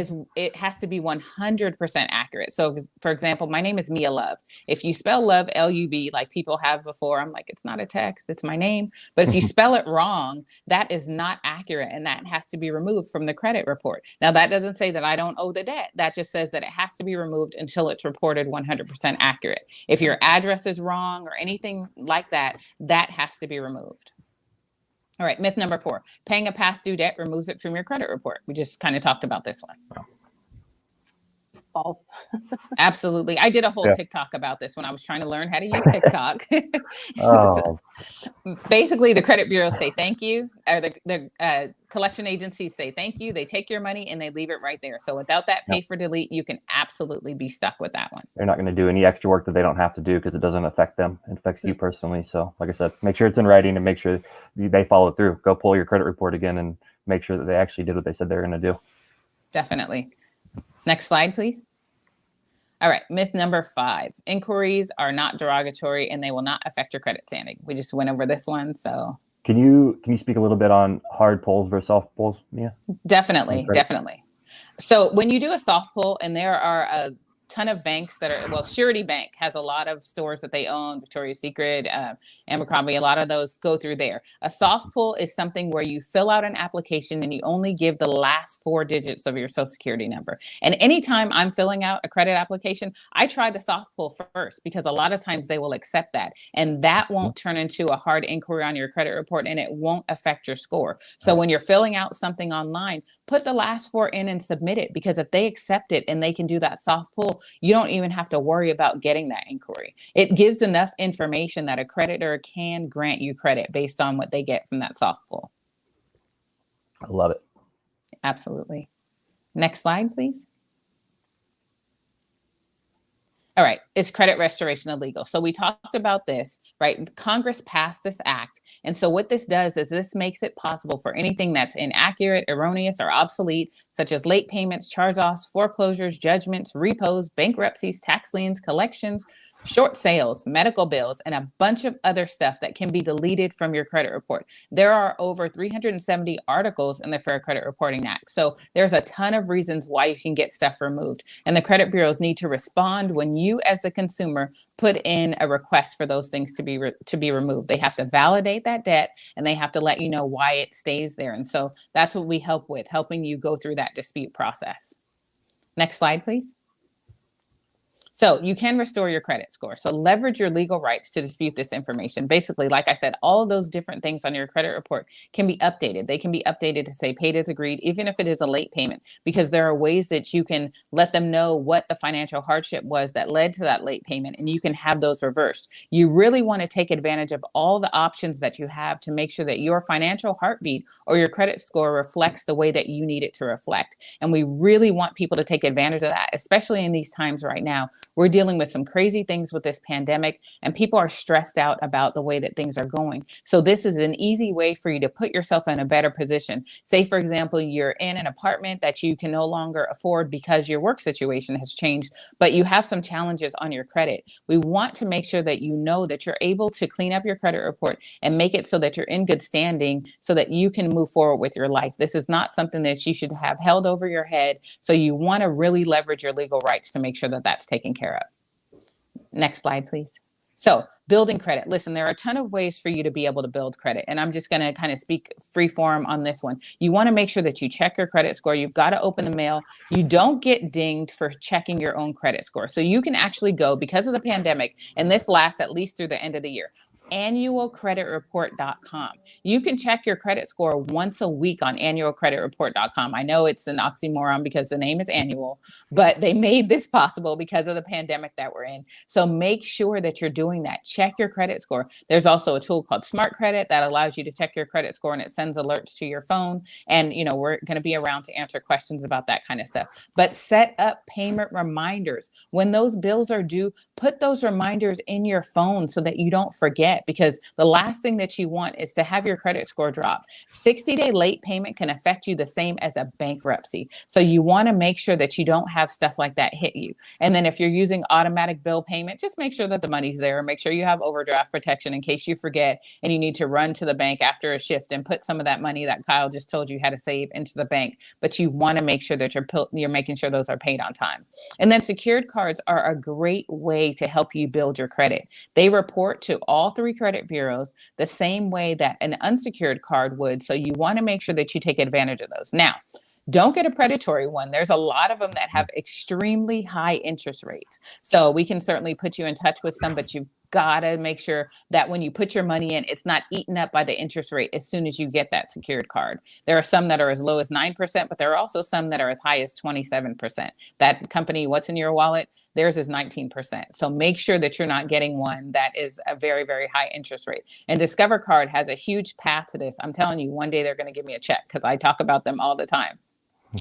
has to be 100% accurate. So for example, my name is Mia Love. If you spell love, L-U-V, like people have before, I'm like, it's not a text, it's my name. But if you spell it wrong, that is not accurate, and that has to be removed from the credit report. Now, that doesn't say that I don't owe the debt. That just says that it has to be removed until it's reported 100% accurate. If your address is wrong or anything like that, that has to be removed. All right, myth number 4, paying a past due debt removes it from your credit report. We just kind of talked about this one. False. Absolutely. I did a whole Yeah. TikTok about this when I was trying to learn how to use TikTok. Oh, Basically, the credit bureaus say thank you, or the collection agencies say thank you. They take your money and they leave it right there. So without that pay for delete, you can absolutely be stuck with that one. they're not going to do any extra work that they don't have to do because it doesn't affect them. It affects you personally. So like I said, make sure it's in writing and make sure they follow through. Go pull your credit report again and make sure that they actually did what they said they were going to do. Definitely. Next slide, please. All right, myth number 5, inquiries are not derogatory and they will not affect your credit standing. We just went over this one, so. Can you speak a little bit on hard pulls versus soft pulls, Mia? Definitely. So when you do a soft pull, and there are a ton of banks that are, well, Surety Bank has a lot of stores that they own, Victoria's Secret, Abercrombie, a lot of those go through there. A soft pull is something where you fill out an application and you only give the last 4 digits of your social security number. And anytime I'm filling out a credit application, I try the soft pull first, because a lot of times they will accept that, and that won't turn into a hard inquiry on your credit report, and it won't affect your score. So when you're filling out something online, put the last 4 in and submit it, because if they accept it and they can do that soft pull, you don't even have to worry about getting that inquiry. It gives enough information that a creditor can grant you credit based on what they get from that soft pull. I love it. Absolutely. Next slide, please. All right, is credit restoration illegal? So we talked about this, right? Congress passed this act. And so what this does is this makes it possible for anything that's inaccurate, erroneous, or obsolete, such as late payments, charge-offs, foreclosures, judgments, repos, bankruptcies, tax liens, collections, short sales, medical bills, and a bunch of other stuff that can be deleted from your credit report. There are over 370 articles in the Fair Credit Reporting Act. So there's a ton of reasons why you can get stuff removed. And the credit bureaus need to respond when you, as the consumer, put in a request for those things to be removed. They have to validate that debt, and they have to let you know why it stays there. And so that's what we help with, helping you go through that dispute process. Next slide, please. So you can restore your credit score. So leverage your legal rights to dispute this information. Basically, like I said, all of those different things on your credit report can be updated. They can be updated to say paid as agreed, even if it is a late payment, because there are ways that you can let them know what the financial hardship was that led to that late payment, and you can have those reversed. You really want to take advantage of all the options that you have to make sure that your financial heartbeat or your credit score reflects the way that you need it to reflect. And we really want people to take advantage of that, especially in these times right now. We're dealing with some crazy things with this pandemic, and people are stressed out about the way that things are going. So this is an easy way for you to put yourself in a better position. Say, for example, you're in an apartment that you can no longer afford because your work situation has changed, but you have some challenges on your credit. We want to make sure that you know that you're able to clean up your credit report and make it so that you're in good standing so that you can move forward with your life. This is not something that you should have held over your head. So you want to really leverage your legal rights to make sure that that's taken care of. Next slide, please. So building credit. Listen, there are a ton of ways for you to be able to build credit. And I'm just going to kind of speak free form on this one. You want to make sure that you check your credit score. You've got to open the mail. You don't get dinged for checking your own credit score. So you can actually go, because of the pandemic, and this lasts at least through the end of the year, annualcreditreport.com. You can check your credit score once a week on annualcreditreport.com. I know it's an oxymoron because the name is annual, but they made this possible because of the pandemic that we're in. So make sure that you're doing that. Check your credit score. There's also a tool called Smart Credit that allows you to check your credit score, and it sends alerts to your phone. And, you know, we're going to be around to answer questions about that kind of stuff. But set up payment reminders. When those bills are due, put those reminders in your phone so that you don't forget, because the last thing that you want is to have your credit score drop. 60-day late payment can affect you the same as a bankruptcy. So you want to make sure that you don't have stuff like that hit you. And then if you're using automatic bill payment, just make sure that the money's there. Make sure you have overdraft protection in case you forget and you need to run to the bank after a shift and put some of that money that Kyle just told you how to save into the bank. But you want to make sure that you're making sure those are paid on time. And then secured cards are a great way to help you build your credit. They report to all 3 credit bureaus the same way that an unsecured card would. So you want to make sure that you take advantage of those. Now, don't get a predatory one. There's a lot of them that have extremely high interest rates. So we can certainly put you in touch with some, but you gotta make sure that when you put your money in, it's not eaten up by the interest rate as soon as you get that secured card. There are some that are as low as 9%, but there are also some that are as high as 27%. That company, What's in Your Wallet, theirs is 19%. So make sure that you're not getting one that is a very, very high interest rate. And Discover Card has a huge path to this. I'm telling you, one day they're going to give me a check because I talk about them all the time.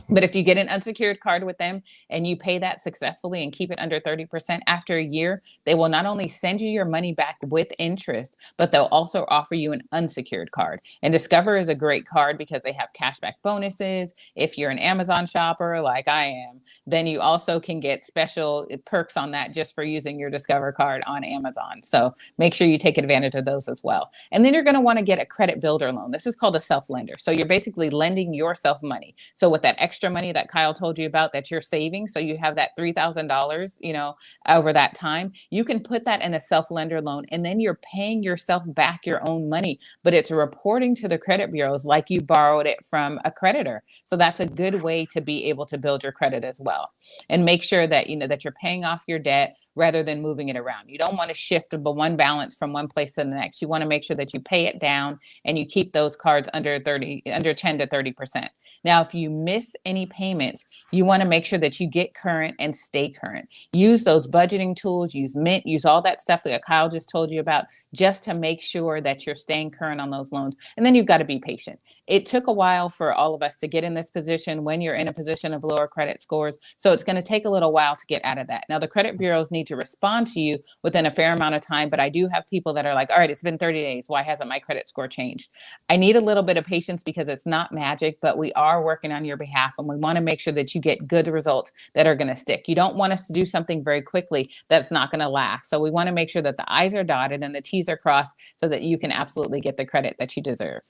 But if you get an unsecured card with them and you pay that successfully and keep it under 30% after a year, they will not only send you your money back with interest, but they'll also offer you an unsecured card. And Discover is a great card because they have cashback bonuses. If you're an Amazon shopper like I am, then you also can get special perks on that just for using your Discover card on Amazon. So make sure you take advantage of those as well. And then you're going to want to get a credit builder loan. This is called a self-lender. So you're basically lending yourself money. So with that extra money that Kyle told you about that you're saving, so you have that $3,000, over that time, you can put that in a self-lender loan, and then you're paying yourself back your own money, but it's reporting to the credit bureaus like you borrowed it from a creditor. So that's a good way to be able to build your credit as well. And make sure that that you're paying off your debt rather than moving it around. You don't want to shift one balance from one place to the next. You want to make sure that you pay it down and you keep those cards under 10 to 30%. Now, if you miss any payments, you want to make sure that you get current and stay current. Use those budgeting tools, use Mint, use all that stuff that Kyle just told you about, just to make sure that you're staying current on those loans. And then you've got to be patient. It took a while for all of us to get in this position when you're in a position of lower credit scores. So it's going to take a little while to get out of that. Now, the credit bureaus need to respond to you within a fair amount of time, but I do have people that are like, all right, it's been 30 days. Why hasn't my credit score changed? I need a little bit of patience because it's not magic, but we are working on your behalf, and we want to make sure that you get good results that are going to stick. You don't want us to do something very quickly that's not going to last. So we want to make sure that the I's are dotted and the T's are crossed so that you can absolutely get the credit that you deserve.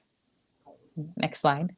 Next slide.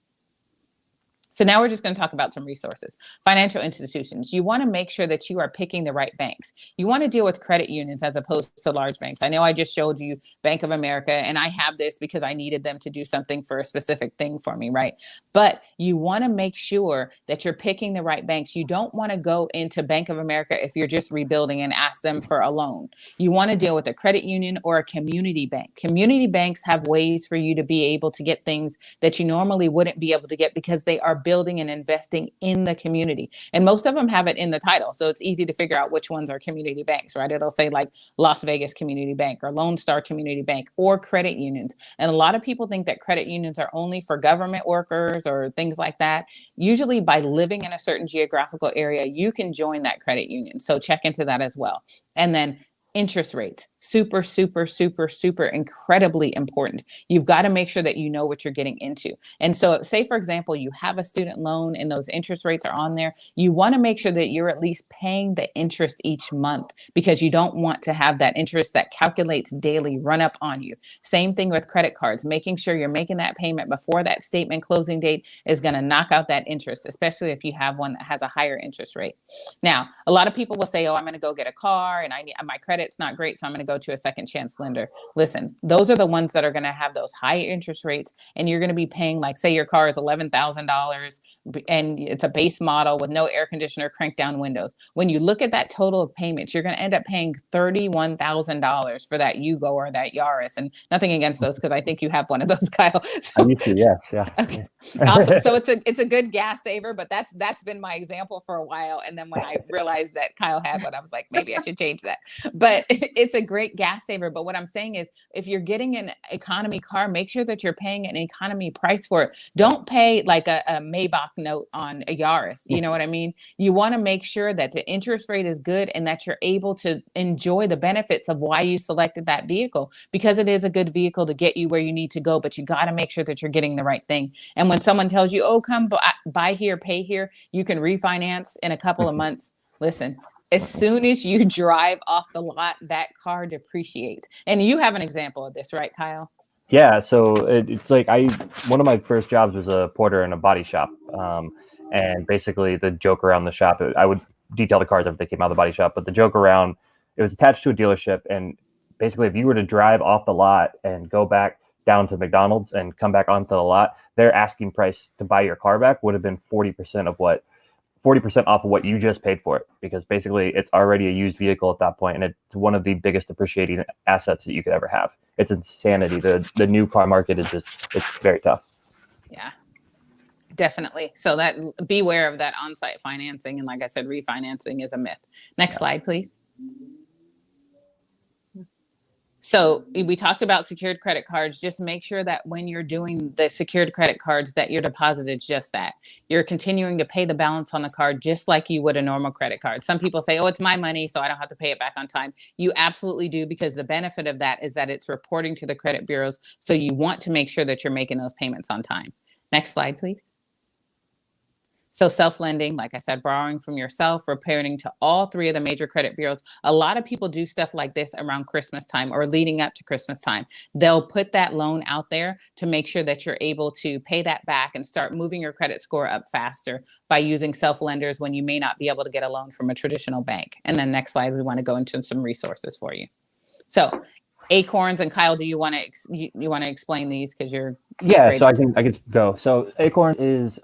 So now we're just going to talk about some resources. Financial institutions. You want to make sure that you are picking the right banks. You want to deal with credit unions as opposed to large banks. I know I just showed you Bank of America, and I have this because I needed them to do something for a specific thing for me, right? But you want to make sure that you're picking the right banks. You don't want to go into Bank of America if you're just rebuilding and ask them for a loan. You want to deal with a credit union or a community bank. Community banks have ways for you to be able to get things that you normally wouldn't be able to get because they are building and investing in the community. And most of them have it in the title. So it's easy to figure out which ones are community banks, right? It'll say like Las Vegas Community Bank or Lone Star Community Bank or credit unions. And a lot of people think that credit unions are only for government workers or things like that. Usually by living in a certain geographical area, you can join that credit union. So check into that as well. And then interest rates, super, super, super, super incredibly important. You've got to make sure that you know what you're getting into. And so say, for example, you have a student loan and those interest rates are on there. You want to make sure that you're at least paying the interest each month because you don't want to have that interest that calculates daily run up on you. Same thing with credit cards, making sure you're making that payment before that statement closing date is going to knock out that interest, especially if you have one that has a higher interest rate. Now, a lot of people will say, oh, I'm going to go get a car and my credit's not great, so I'm going to go to a second chance lender. Listen, those are the ones that are going to have those high interest rates, and you're going to be paying, like, say your car is $11,000 and it's a base model with no air conditioner, crank down windows. When you look at that total of payments, you're going to end up paying $31,000 for that Yugo or that Yaris. And nothing against those, because I think you have one of those, Kyle. So, I used to, yes, yeah. Okay, awesome. So it's a good gas saver, but that's been my example for a while. And then when I realized that Kyle had one, I was like, maybe I should change that. But it's a great gas saver. But what I'm saying is, if you're getting an economy car, make sure that you're paying an economy price for it. Don't pay like a Maybach note on a Yaris. You know what I mean? You want to make sure that the interest rate is good and that you're able to enjoy the benefits of why you selected that vehicle, because it is a good vehicle to get you where you need to go. But you got to make sure that you're getting the right thing. And when someone tells you, oh, come buy here, pay here, you can refinance in a couple of months. Listen, as soon as you drive off the lot, that car depreciates. And you have an example of this, right, Kyle? Yeah, so it's like one of my first jobs was a porter in a body shop. And basically the joke around the shop, I would detail the cars after they came out of the body shop, but the joke around, it was attached to a dealership. And basically if you were to drive off the lot and go back down to McDonald's and come back onto the lot, their asking price to buy your car back would have been 40% of what 40% off of what you just paid for it, because basically it's already a used vehicle at that point, and it's one of the biggest appreciating assets that you could ever have. It's insanity. The new car market is it's very tough. Yeah, definitely. So that beware of that on-site financing. And like I said, refinancing is a myth. Next slide, please. So we talked about secured credit cards. Just make sure that when you're doing the secured credit cards that your deposit is just that. You're continuing to pay the balance on the card just like you would a normal credit card. Some people say, oh, it's my money, so I don't have to pay it back on time. You absolutely do, because the benefit of that is that it's reporting to the credit bureaus. So you want to make sure that you're making those payments on time. Next slide, please. So self-lending, like I said, borrowing from yourself, reporting to all three of the major credit bureaus. A lot of people do stuff like this around Christmas time or leading up to Christmas time. They'll put that loan out there to make sure that you're able to pay that back and start moving your credit score up faster by using self-lenders when you may not be able to get a loan from a traditional bank. And then next slide, we want to go into some resources for you. So Acorns, and Kyle, do you want to explain these, because you're so I can go. So Acorn is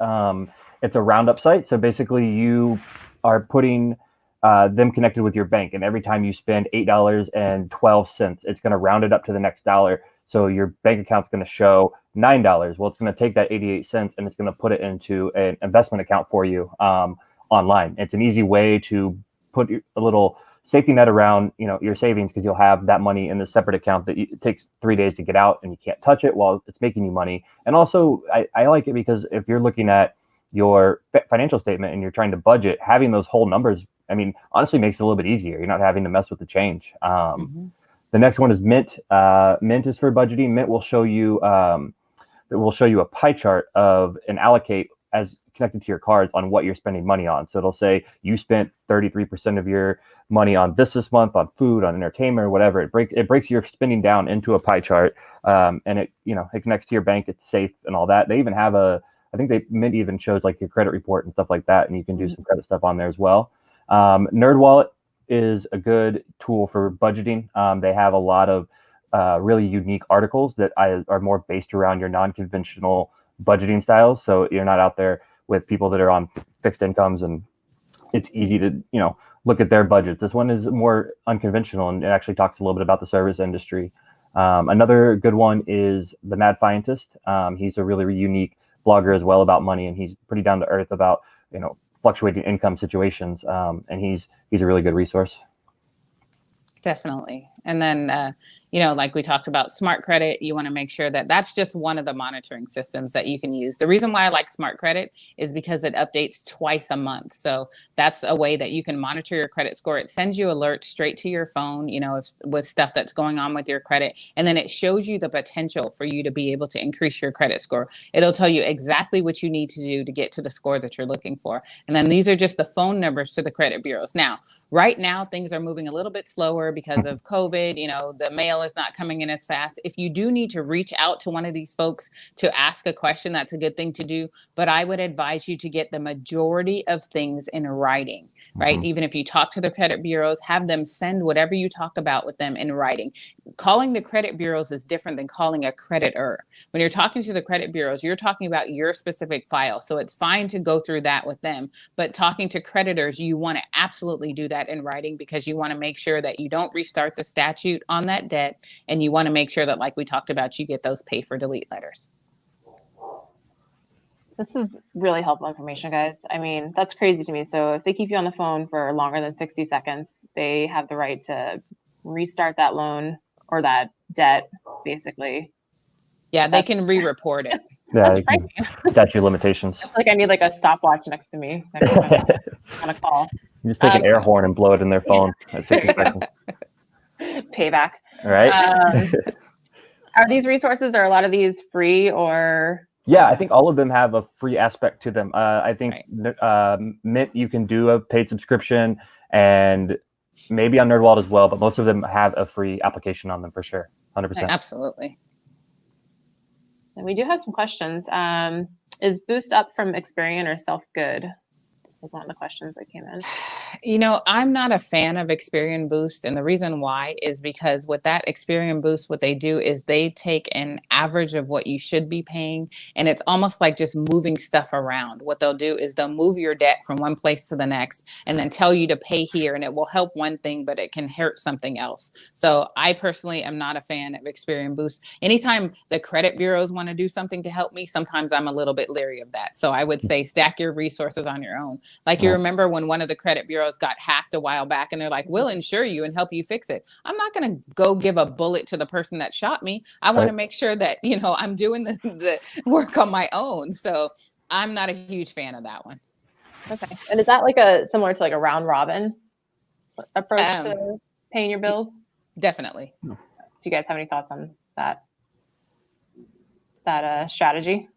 it's a roundup site. So basically you are putting them connected with your bank, and every time you spend $8.12, it's going to round it up to the next dollar. So your bank account's going to show $9. Well, it's going to take that 88 cents and it's going to put it into an investment account for you online. It's an easy way to put a little safety net around, your savings, because you'll have that money in a separate account that it takes 3 days to get out, and you can't touch it while it's making you money. And also, I like it because if you're looking at your financial statement and you're trying to budget, having those whole numbers, honestly makes it a little bit easier. You're not having to mess with the change. The next one is Mint. Mint is for budgeting. Mint will show you a pie chart of an allocate as connected to your cards on what you're spending money on. So it'll say you spent 33% of your money on this month, on food, on entertainment, or whatever. It breaks your spending down into a pie chart, and it connects to your bank. It's safe and all that. They even have Mint even shows like your credit report and stuff like that, and you can do some credit stuff on there as well. NerdWallet is a good tool for budgeting. They have a lot of really unique articles that are more based around your non-conventional budgeting styles. So you're not out there with people that are on fixed incomes, and it's easy to look at their budgets. This one is more unconventional, and it actually talks a little bit about the service industry. Another good one is the Mad Scientist. He's a really unique blogger as well about money, and he's pretty down to earth about fluctuating income situations, and he's a really good resource. Definitely. And then, like we talked about smart credit, you want to make sure that that's just one of the monitoring systems that you can use. The reason why I like smart credit is because it updates twice a month. So that's a way that you can monitor your credit score. It sends you alerts straight to your phone, with stuff that's going on with your credit. And then it shows you the potential for you to be able to increase your credit score. It'll tell you exactly what you need to do to get to the score that you're looking for. And then these are just the phone numbers to the credit bureaus. Now, right now, things are moving a little bit slower because of COVID. The mail is not coming in as fast. If you do need to reach out to one of these folks to ask a question, that's a good thing to do. But I would advise you to get the majority of things in writing, right? Even if you talk to the credit bureaus, have them send whatever you talk about with them in writing. Calling the credit bureaus is different than calling a creditor. When you're talking to the credit bureaus, you're talking about your specific file. So it's fine to go through that with them. But talking to creditors, you want to absolutely do that in writing, because you want to make sure that you don't restart the statute on that debt. And you want to make sure that, like we talked about, you get those pay for delete letters. This is really helpful information, guys. That's crazy to me. So if they keep you on the phone for longer than 60 seconds, they have the right to restart that loan or that debt, basicly. Yeah, they can re-report it. Yeah, that's frightening. Statute of limitations. I need a stopwatch next to me next time I'm on a call. You just take an air horn and blow it in their phone at 60 seconds. Payback. All right. Are these resources, are a lot of these free or? Yeah, I think all of them have a free aspect to them. I think Mint, you can do a paid subscription, and maybe on NerdWallet as well, but most of them have a free application on them for sure. 100%. Absolutely. And we do have some questions. Is Boost up from Experian or Self Good? Was one of the questions that came in. I'm not a fan of Experian Boost. And the reason why is because with that Experian Boost, what they do is they take an average of what you should be paying. And it's almost like just moving stuff around. What they'll do is they'll move your debt from one place to the next and then tell you to pay here. And it will help one thing, but it can hurt something else. So I personally am not a fan of Experian Boost. Anytime the credit bureaus want to do something to help me, sometimes I'm a little bit leery of that. So I would say stack your resources on your own. Like you remember when one of the credit bureaus got hacked a while back and they're like, we'll insure you and help you fix it. I'm not going to go give a bullet to the person that shot me. I want to make sure that, I'm doing the work on my own. So I'm not a huge fan of that one. Okay. And is that like similar to like a round robin approach to paying your bills? Definitely. Do you guys have any thoughts on that strategy?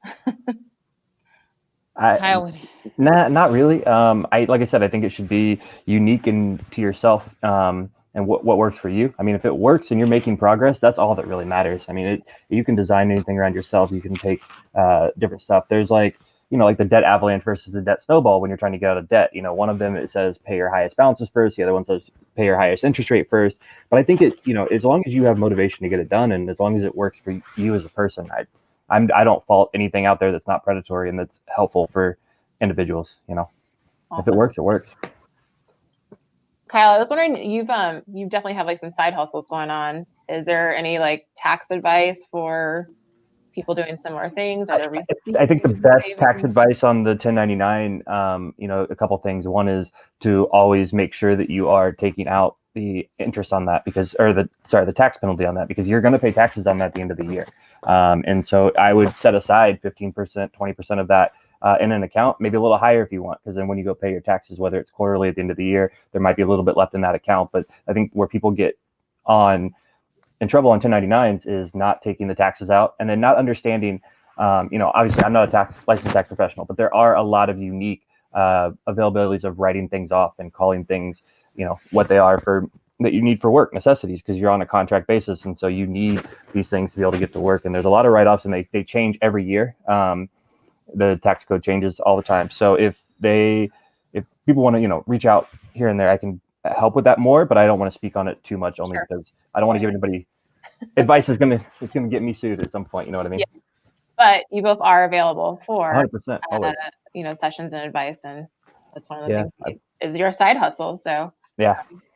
Kyle, not really. Like I said, I think it should be unique to yourself and what works for you. I mean, if it works and you're making progress, that's all that really matters. I mean, you can design anything around yourself. You can take different stuff. There's like the debt avalanche versus the debt snowball when you're trying to get out of debt. One of them, it says pay your highest balances first. The other one says pay your highest interest rate first. But I think as long as you have motivation to get it done and as long as it works for you as a person, I don't fault anything out there that's not predatory and that's helpful for individuals. Awesome. If it works, it works. Kyle, I was wondering, you definitely have like some side hustles going on. Is there any like tax advice for people doing similar things? I think the best tax advice on the 1099, a couple things. One is to always make sure that you are taking out the interest on that the tax penalty on that, because you're going to pay taxes on that at the end of the year. And so I would set aside 15%, 20% of that in an account, maybe a little higher if you want, because then when you go pay your taxes, whether it's quarterly at the end of the year, there might be a little bit left in that account. But I think where people get in trouble on 1099s is not taking the taxes out and then not understanding, obviously I'm not a licensed tax professional, but there are a lot of unique availabilities of writing things off and calling things, what they are that you need for work necessities, because you're on a contract basis. And so you need these things to be able to get to work. And there's a lot of write-offs and they change every year. The tax code changes all the time. So if people want to, reach out here and there, I can help with that more, but I don't want to speak on it too much only because I don't want to give anybody advice it's going to get me sued at some point. You know what I mean? Yeah. But you both are available for 100%, always. Sessions and advice. And that's one of the things is your side hustle. So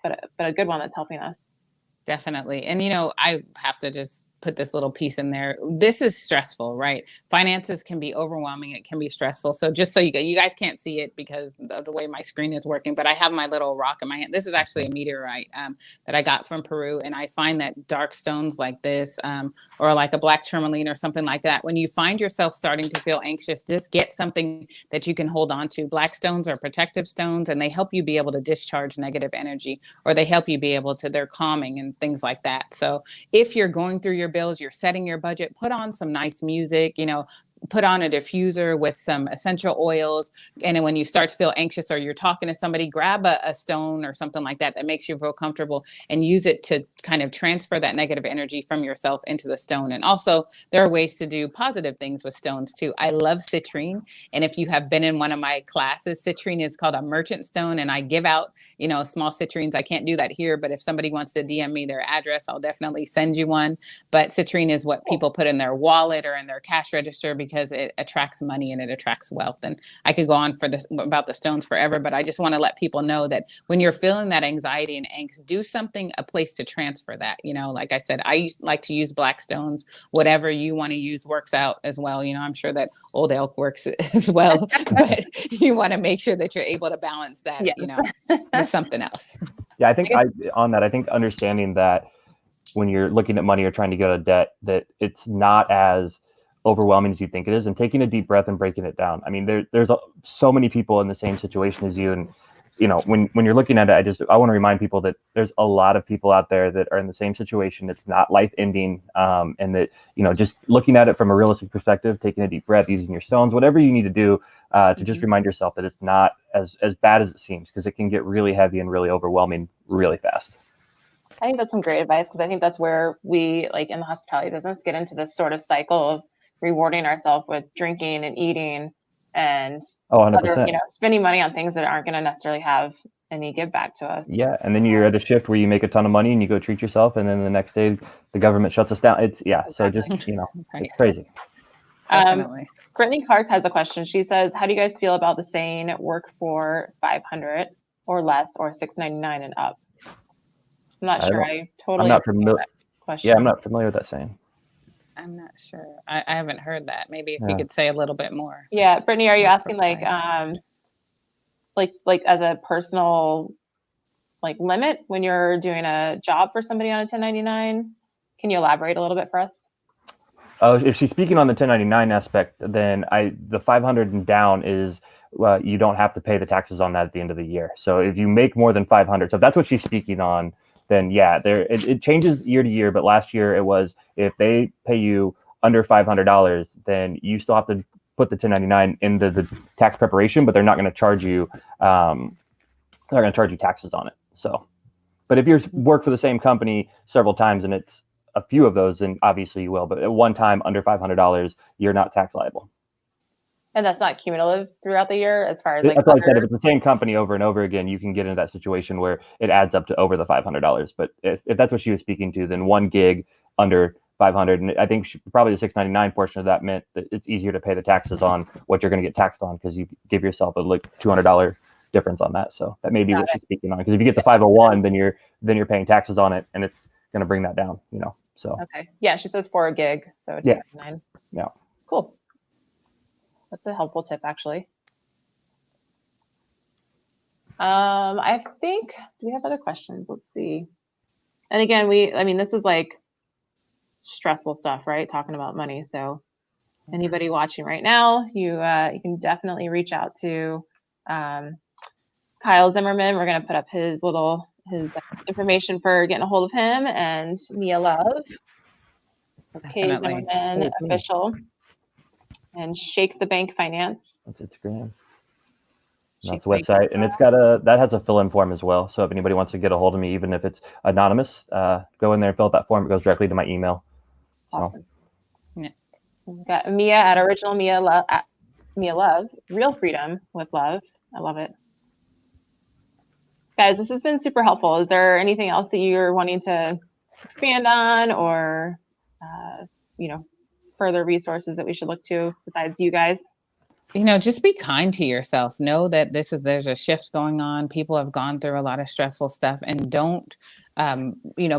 but a good one that's helping us. Definitely. And, I have to just put this little piece in there. This is stressful, right? Finances can be overwhelming. It can be stressful. So just so you guys can't see it because of the way my screen is working, but I have my little rock in my hand. This is actually a meteorite that I got from Peru. And I find that dark stones like this or like a black tourmaline or something like that, when you find yourself starting to feel anxious, just get something that you can hold on to. Black stones are protective stones and they help you be able to discharge negative energy, or they help you be able to, they're calming and things like that. So if you're going through your bills, you're setting your budget, put on some nice music, put on a diffuser with some essential oils. And then when you start to feel anxious or you're talking to somebody, grab a stone or something like that makes you feel comfortable and use it to kind of transfer that negative energy from yourself into the stone. And also there are ways to do positive things with stones too. I love citrine. And if you have been in one of my classes, citrine is called a merchant stone. And I give out, small citrines. I can't do that here, but if somebody wants to DM me their address, I'll definitely send you one. But citrine is what people put in their wallet or in their cash register because it attracts money and it attracts wealth. And I could go on about the stones forever, but I just want to let people know that when you're feeling that anxiety and angst, do something, a place to transfer that. Like I said, I like to use black stones. Whatever you want to use works out as well. I'm sure that old elk works as well, but you want to make sure that you're able to balance that, with something else. Yeah, I think I think understanding that when you're looking at money or trying to get out of debt, that it's not as overwhelming as you think it is, and taking a deep breath and breaking it down. I mean, there's so many people in the same situation as you, and when you're looking at it, I want to remind people that there's a lot of people out there that are in the same situation. It's not life ending, and that just looking at it from a realistic perspective, taking a deep breath, using your stones, whatever you need to do to just remind yourself that it's not as bad as it seems, because it can get really heavy and really overwhelming really fast. I think that's some great advice, because I think that's where we, like in the hospitality business, get into this sort of cycle of rewarding ourselves with drinking and eating and 100%. spending money on things that aren't going to necessarily have and you give back to us. Yeah, and then you're at a shift where you make a ton of money and you go treat yourself, and then the next day the government shuts us down. It's so just Right. it's crazy. Definitely. Brittany Clark has a question. She says, "How do you guys feel about the saying work for 500 or less or 699 and up?" I'm not sure. I totally not understand familiar. that question. Yeah, I'm not familiar with that saying. I'm not sure. I haven't heard that. Maybe if Yeah. you could say a little bit more. Yeah, Brittany, are you Work for asking like as a personal limit when you're doing a job for somebody on a 1099? Can you elaborate a little bit for us? If she's speaking on the 1099 aspect, then the 500 and down is you don't have to pay the taxes on that at the end of the year. So if you make more than 500, so if that's what she's speaking on, then yeah, it changes year to year. But last year it was if they pay you under $500, then you still have to put the 1099 into the tax preparation, but they're not going to charge you. They're going to charge you taxes on it. So, but if you work for the same company several times and it's a few of those, then obviously you will. But at one time under $500, you're not tax liable. And that's not cumulative throughout the year, as far as That's like I said, if it's the same company over and over again, you can get into that situation where it adds up to over the $500. But if that's what she was speaking to, then one gig under 500, and I think probably the 699 portion of that meant that it's easier to pay the taxes on what you're going to get taxed on because you give yourself a $200 difference on that. So that may be what she's speaking on. Because if you get the 501, then you're paying taxes on it, and it's going to bring that down. So okay, yeah, she says for a gig, so 1099. Yeah, cool. That's a helpful tip, actually. I think, do we have other questions? Let's see. And again, this is like stressful stuff, right? Talking about money. So anybody watching right now, you can definitely reach out to Kyle Zimmerman. We're going to put up his information for getting a hold of him, and Mia Love. So K Zimmerman official. And Shake the Bank Finance. That's Instagram. That's the website, and it's got that has a fill-in form as well. So if anybody wants to get a hold of me, even if it's anonymous, go in there and fill out that form. It goes directly to my email. Awesome. Yeah. We've got Mia at Original Mia Love, at Mia Love, Real Freedom with Love. I love it. Guys, this has been super helpful. Is there anything else that you're wanting to expand on, or further resources that we should look to besides you guys? Just be kind to yourself. Know that there's a shift going on. People have gone through a lot of stressful stuff, and don't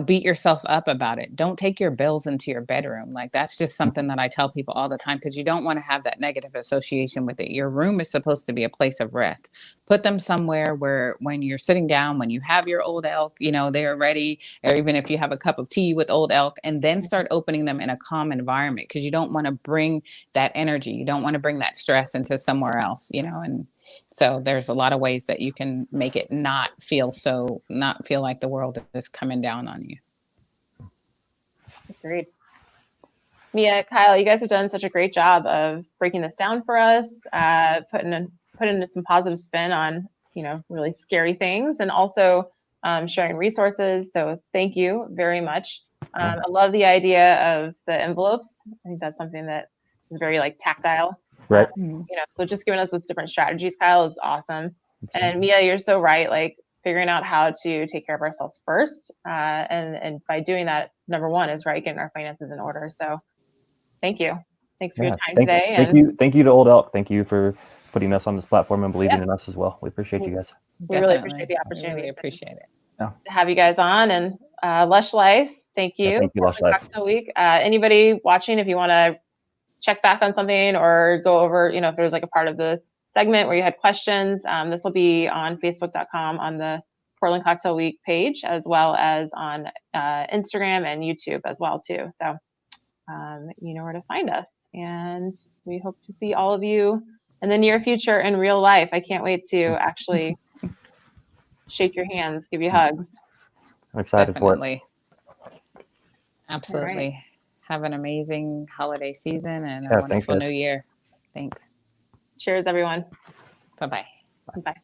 beat yourself up about it. Don't take your bills into your bedroom. Like, that's just something that I tell people all the time, because you don't want to have that negative association with it. Your room is supposed to be a place of rest. Put them somewhere where when you're sitting down, when you have your old elk, they're ready, or even if you have a cup of tea with old elk, and then start opening them in a calm environment, because you don't want to bring that energy. You don't want to bring that stress into somewhere else, and so there's a lot of ways that you can make it not feel like the world is coming down on you. Agreed. Mia, Kyle, you guys have done such a great job of breaking this down for us, putting some positive spin on, really scary things, and also sharing resources. So thank you very much. I love the idea of the envelopes. I think that's something that is very tactile. Right. So just giving us those different strategies, Kyle, is awesome. And Mia, you're so right. Figuring out how to take care of ourselves first. And by doing that, number one is getting our finances in order. So thank you. Thanks for your time today. Thank you to Old Elk. Thank you for putting us on this platform and believing in us as well. We appreciate you guys. We really appreciate the opportunity. We really appreciate it. To have you guys on, and Lush Life. Thank you. Yeah, thank you, Lush Life. Cocktail Week. Anybody watching, if you want to check back on something or go over, if there's a part of the segment where you had questions, this will be on facebook.com on the Portland Cocktail Week page, as well as on Instagram and YouTube as well too. So you know where to find us, and we hope to see all of you in the near future in real life. I can't wait to actually shake your hands, give you hugs. I'm excited for it. Absolutely. Right. Have an amazing holiday season and a wonderful new year. Thanks. Cheers, everyone. Bye-bye. Bye.